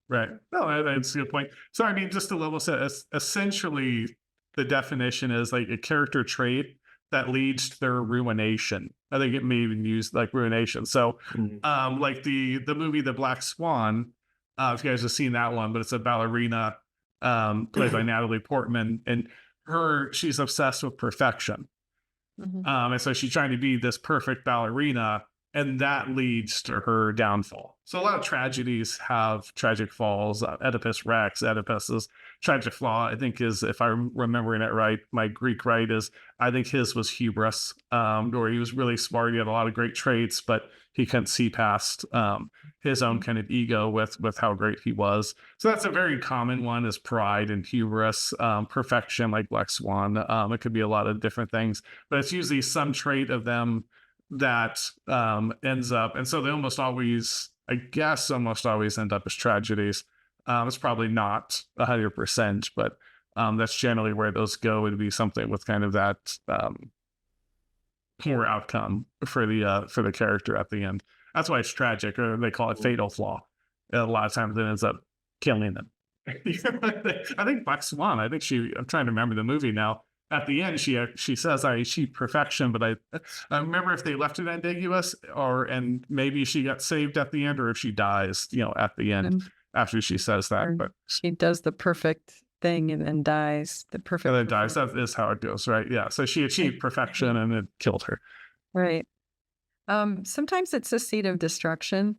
Right. No, that's a good point. So, I mean, just to level set, essentially, the definition is like a character trait that leads to their ruination. I think it may even use like ruination. So, like the movie The Black Swan, if you guys have seen that one, but it's a ballerina played by Natalie Portman, and she's obsessed with perfection. And so she's trying to be this perfect ballerina, and that leads to her downfall. So a lot of tragedies have tragic falls. Oedipus Rex, Oedipus's tragic flaw, I think, is, if I'm remembering it right, my Greek right is, I think his was hubris, where he was really smart. He had a lot of great traits, but he couldn't see past his own kind of ego with how great he was. So that's a very common one, is pride and hubris. Perfection, like Black Swan. It could be a lot of different things, but it's usually some trait of them that ends up, and so they almost always end up as tragedies. It's probably not 100%, but that's generally where those go. Would be something with kind of that poor outcome for the character at the end. That's why it's tragic, or they call it fatal flaw. A lot of times it ends up killing them. I think Black Swan, I'm trying to remember the movie now. At the end, she says, "I achieved perfection," but I remember if they left it ambiguous, and maybe she got saved at the end, or if she dies, at the end after she says that. But she does the perfect thing and then dies. And then dies. That is how it goes, right? Yeah. So she achieved perfection, and it killed her. Right. Sometimes it's a seed of destruction,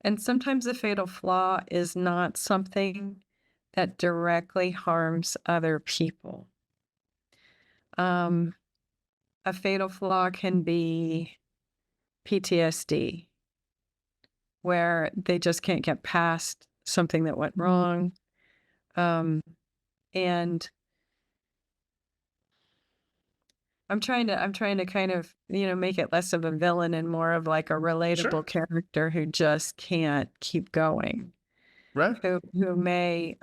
and sometimes a fatal flaw is not something that directly harms other people. A fatal flaw can be PTSD, where they just can't get past something that went wrong. And I'm trying to kind of, make it less of a villain and more of like a relatable character who just can't keep going. Right. Who may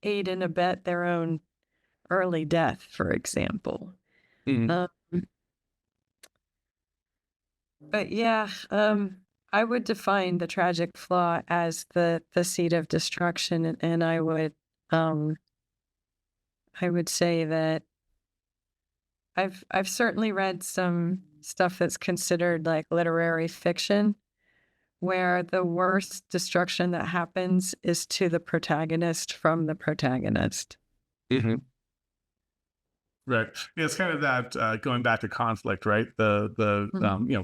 aid and abet their own early death, for example. But yeah, I would define the tragic flaw as the seed of destruction, and I would say that I've certainly read some stuff that's considered like literary fiction, where the worst destruction that happens is to the protagonist from the protagonist. Right. Yeah, it's kind of that going back to conflict, right? The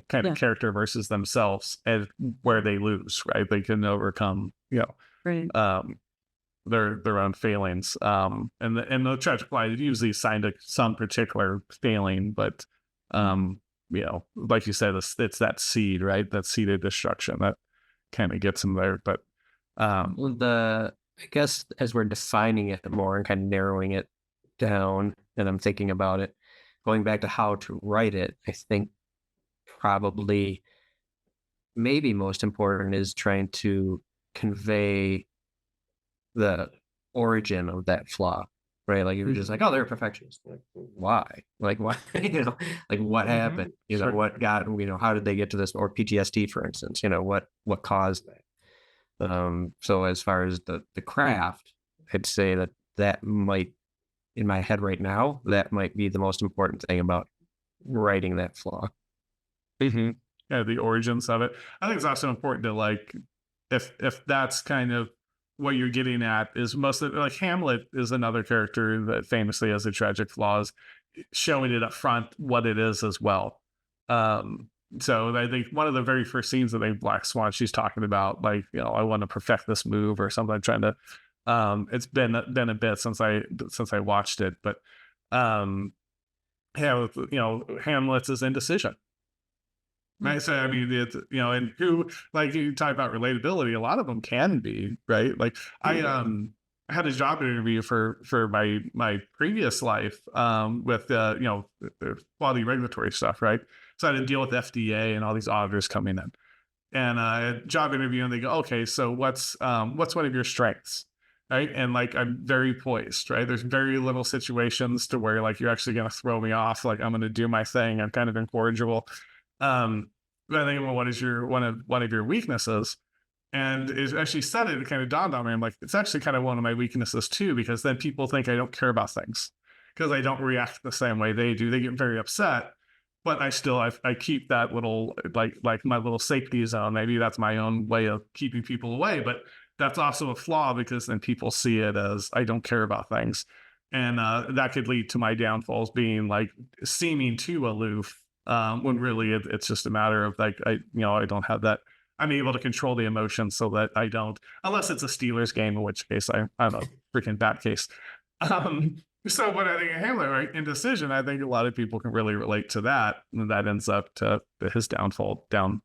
kind of character versus themselves, and where they lose, right? They can overcome, Right. their own failings. And the tragic lie usually assigned to some particular failing, but like you said, it's that seed, right? That seed of destruction that kind of gets them there. But I guess as we're defining it more and kind of narrowing it down, and I'm thinking about it, going back to how to write it, I think probably maybe most important is trying to convey the origin of that flaw, right? Like you're just like, oh, they're perfectionists. Like, why? Like, why? Like what happened? Sure. What got? How did they get to this? Or PTSD, for instance. What caused that? So as far as the craft, I'd say that might, in my head right now, that might be the most important thing about writing that flaw. Yeah, the origins of it. I think it's also important to like, if that's kind of what you're getting at, is most of like Hamlet is another character that famously has a tragic flaws, showing it up front what it is as well. So I think one of the very first scenes of the Black Swan, she's talking about like, I want to perfect this move or something. I'm trying to. It's been a bit since I watched it, but Hamlet's is indecision. Right. So, I mean, it's, and who, like, you talk about relatability, a lot of them can be, right? Like, I had a job interview for my previous life with, the quality regulatory stuff, right? So I had to deal with FDA and all these auditors coming in. And job interview, and they go, okay, so what's one of your strengths? Right. And like, I'm very poised, right? There's very little situations to where like, you're actually going to throw me off. Like, I'm going to do my thing. I'm kind of incorrigible. But I think, well, what is one of your weaknesses? And it actually said it kind of dawned on me. I'm like, it's actually kind of one of my weaknesses too, because then people think I don't care about things because I don't react the same way they do. They get very upset, but I keep that little, like my little safety zone. Maybe that's my own way of keeping people away, but that's also a flaw because then people see it as I don't care about things. And that could lead to my downfalls being like seeming too aloof. When really it's just a matter of like, I don't have that. I'm able to control the emotions so that I don't, unless it's a Steelers game, in which case I'm a freaking bat case. So, but I think Hamlet, right, indecision, I think a lot of people can really relate to that. And that ends up to his downfall down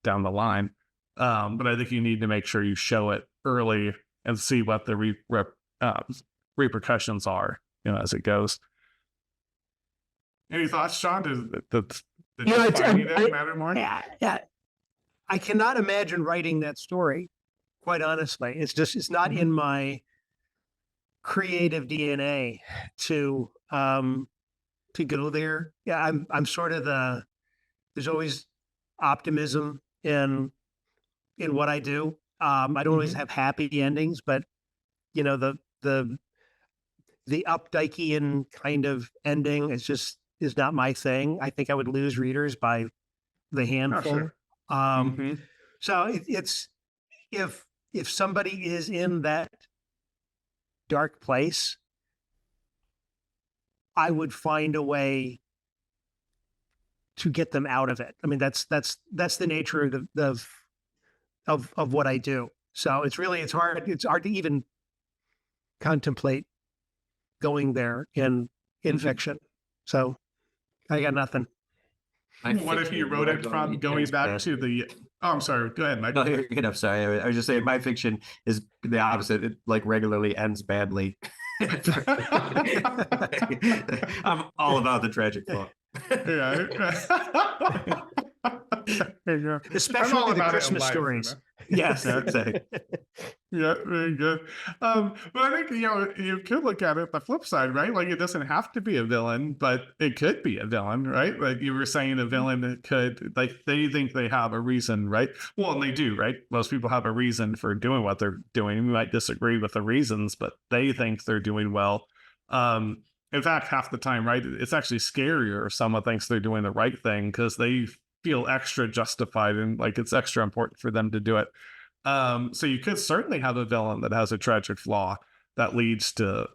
the line. But I think you need to make sure you show it early and see what the repercussions are, as it goes. Any thoughts, Sean? Does matter more? Yeah. I cannot imagine writing that story, quite honestly. It's not in my creative DNA to go there. Yeah, I'm sort of there's always optimism in what I do. I don't always have happy endings, but the Updikean kind of ending is not my thing. I think I would lose readers by the handful. Sure. So it's if somebody is in that dark place, I would find a way to get them out of it. I mean, that's the nature of what I do. So it's hard to even contemplate going there in fiction. So I got nothing. What if you wrote it from going back to the? Oh, I'm sorry. Go ahead, Mike. No, you're good. I'm sorry. I was just saying my fiction is the opposite. It like regularly ends badly. I'm all about the tragic flaw. Yeah. Especially the Christmas stories. Yes, exactly. Yeah, very good. But I think you could look at it the flip side, right? Like it doesn't have to be a villain, but it could be a villain, right? Like you were saying, a villain that could, like, they think they have a reason, right? Well, and they do, right? Most people have a reason for doing what they're doing. We might disagree with the reasons, but they think they're doing well. in fact, half the time, right, it's actually scarier if someone thinks they're doing the right thing because they feel extra justified and like it's extra important for them to do it. So you could certainly have a villain that has a tragic flaw that leads to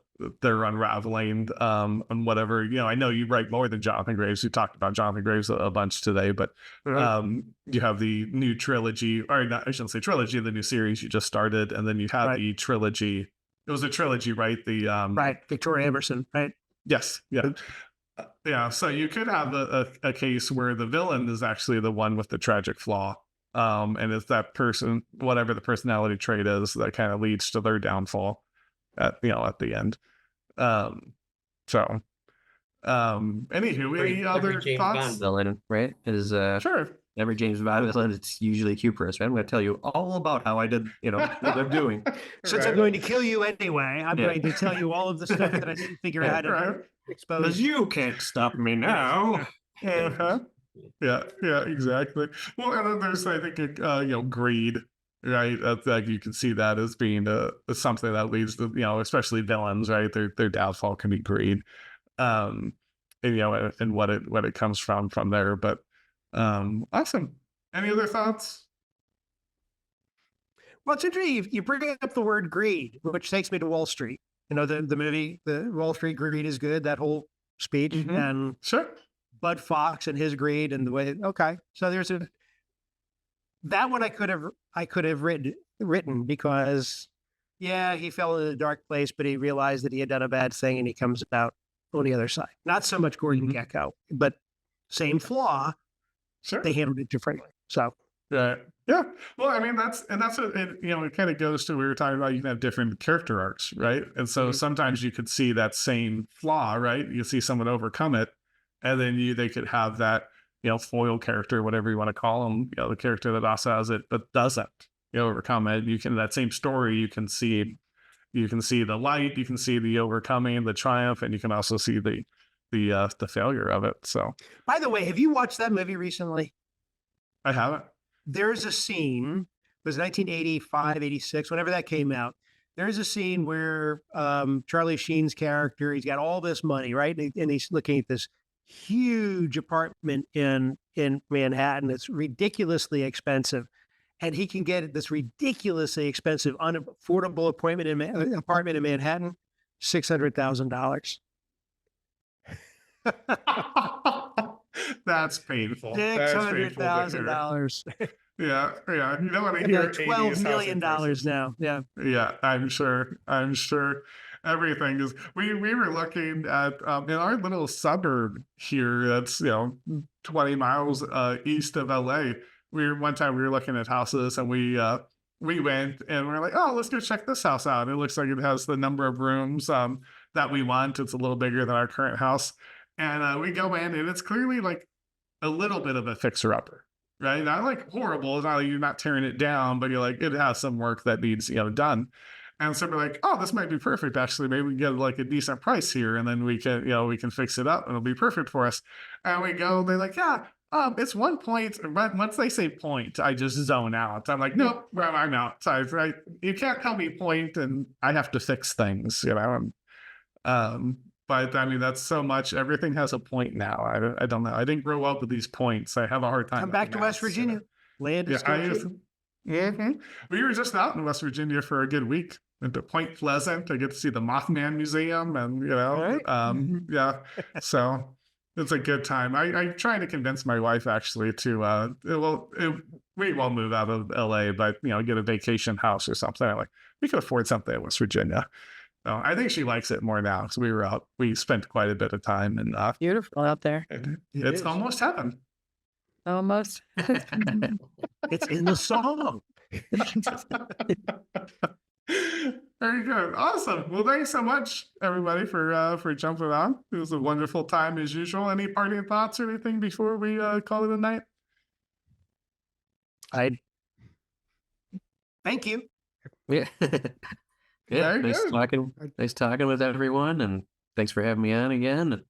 their unraveling, and whatever. I know you write more than Jonathan Graves. You talked about Jonathan Graves a bunch today, but you have the new trilogy, or not, I shouldn't say trilogy, the new series you just started, and then you have the trilogy. It was a trilogy, right? The right, Victoria Emerson, right? Yes, yeah. Yeah, so you could have a case where the villain is actually the one with the tragic flaw. And it's that person, whatever the personality trait is, that kind of leads to their downfall at the end. Anywho, any other James thoughts? Bond villain, right? Is Sure. every James Bond villain, it's usually Cupris, right? I'm going to tell you all about how I did, what I'm doing. Since I'm going to kill you anyway, I'm Yeah. going to tell you all of the stuff that I didn't figure out how to Right. expose. Because you can't stop me now. Uh-huh. Yeah, exactly. Well, and then there's, I think, greed, right? Like you can see that as being something that leads to, especially villains, right? Their downfall can be greed, and what it comes from there. But awesome. Any other thoughts? Well, it's interesting. You bring up the word greed, which takes me to Wall Street. The movie, the Wall Street Greed is good. That whole speech and Sure. Bud Fox and his greed and the way. Okay, so there's that one I could have written because, yeah, he fell in a dark place, but he realized that he had done a bad thing and he comes out on the other side. Not so much Gordon Gekko, but same flaw. Sure. They handled it differently. So. Right. Yeah. Well, I mean, that's what it kind of goes to, we were talking about, you can have different character arcs, right? And so sometimes you could see that same flaw, right? You see someone overcome it, and then they could have that, foil character, whatever you want to call them, the character that also has it, but doesn't, overcome it. That same story, you can see the light, you can see the overcoming, the triumph, and you can also see the failure of it. So, by the way, have you watched that movie recently? I haven't. There's a scene, it was 1985, 86, whenever that came out. There's a scene where Charlie Sheen's character, he's got all this money, right? And he's looking at this huge apartment in Manhattan. It's ridiculously expensive. And he can get this ridiculously expensive, unaffordable apartment in Manhattan, $600,000. That's painful. $600,000. Yeah. You don't want to hear $12 million now. Yeah. Yeah, I'm sure. Everything is. We were looking at in our little suburb here. That's 20 miles east of LA. One time we were looking at houses, and we went and we're like, oh, let's go check this house out. It looks like it has the number of rooms that we want. It's a little bigger than our current house. And we go in, and it's clearly like a little bit of a fixer-upper, right? Not like horrible. It's not like you're not tearing it down, but you're like, it has some work that needs, done. And so we're like, oh, this might be perfect. Actually, maybe we can get like a decent price here, and then we can fix it up, and it'll be perfect for us. And we go, they're like, yeah, it's 1 point. Once they say point, I just zone out. I'm like, nope, well, I'm out. So right, you can't tell me point, and I have to fix things, But I mean, that's so much. Everything has a point now. I don't know. I didn't grow up with these points. I have a hard time. Come back to West Virginia. Land is We were just out in West Virginia for a good week. Went to Point Pleasant. I get to see the Mothman Museum, and yeah. So it's a good time. I'm trying to convince my wife actually to we won't move out of LA, but get a vacation house or something. I'm like, we could afford something in West Virginia. No, I think she likes it more now. So we were out. We spent quite a bit of time, and Beautiful out there. It's almost heaven. Almost. It's in the song. Very good. Awesome. Well, thanks so much, everybody, for jumping on. It was a wonderful time as usual. Any parting thoughts or anything before we call it a night? Thank you. Yeah. Yeah, Very good. nice talking with everyone, and thanks for having me on again. And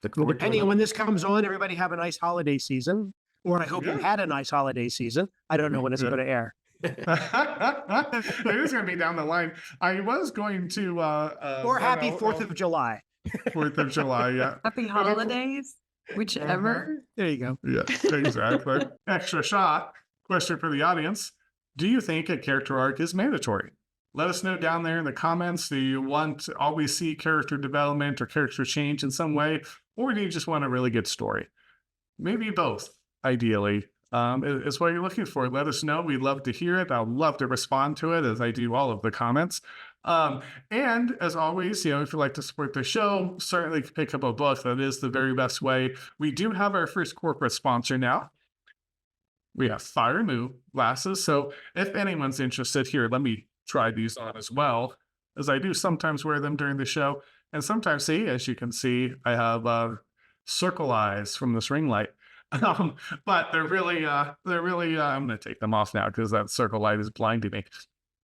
Depending on when this comes on, everybody have a nice holiday season. Or I hope you had a nice holiday season. I don't know when it's going to air. It is going to be down the line. I was going to Or happy 4th of July. 4th of July, yeah. Happy holidays, whichever. There you go. Yeah, exactly. Extra shot. Question for the audience. Do you think a character arc is mandatory? Let us know down there in the comments. Do you want to always see character development or character change in some way? Or do you just want a really good story? Maybe both, ideally. Is what you're looking for. Let us know. We'd love to hear it. I'd love to respond to it as I do all of the comments. And as always, you know, if you'd like to support the show, certainly pick up a book. That is the very best way. We do have our first corporate sponsor now. We have Firmoo glasses. So if anyone's interested here, let me try these on as well, as I do sometimes wear them during the show. And sometimes, see, as you can see, I have circle eyes from this ring light. But they're really, I'm going to take them off now because that circle light is blinding me.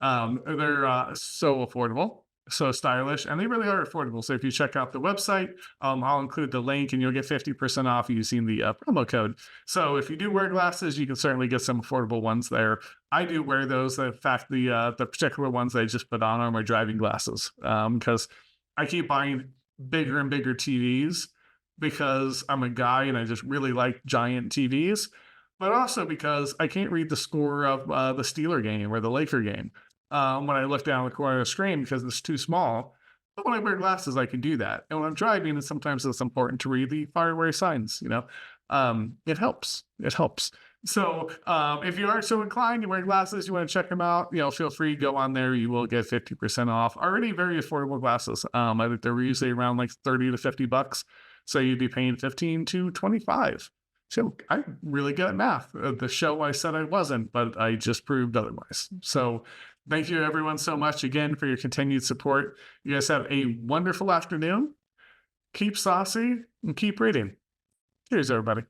They're so affordable, so stylish, and they really are affordable. So if you check out the website, I'll include the link and you'll get 50% off using the promo code. So if you do wear glasses, you can certainly get some affordable ones there. I do wear those. In fact, the particular ones I just put on are my driving glasses, because I keep buying bigger and bigger TVs because I'm a guy and I just really like giant TVs, but also because I can't read the score of the Steeler game or the Laker game when I look down the corner of the screen because it's too small. But when I wear glasses, I can do that. And when I'm driving, and sometimes it's important to read the fireway signs, you know, it helps. It helps. So if you are so inclined, you wear glasses, you want to check them out, you know, feel free to go on there. You will get 50% off. Already very affordable glasses. I think they're usually around like 30 to 50 bucks. So you'd be paying 15 to 25. So I'm really good at math. The show I said I wasn't, but I just proved otherwise. So thank you everyone so much again for your continued support. You guys have a wonderful afternoon. Keep saucy and keep reading. Cheers, everybody.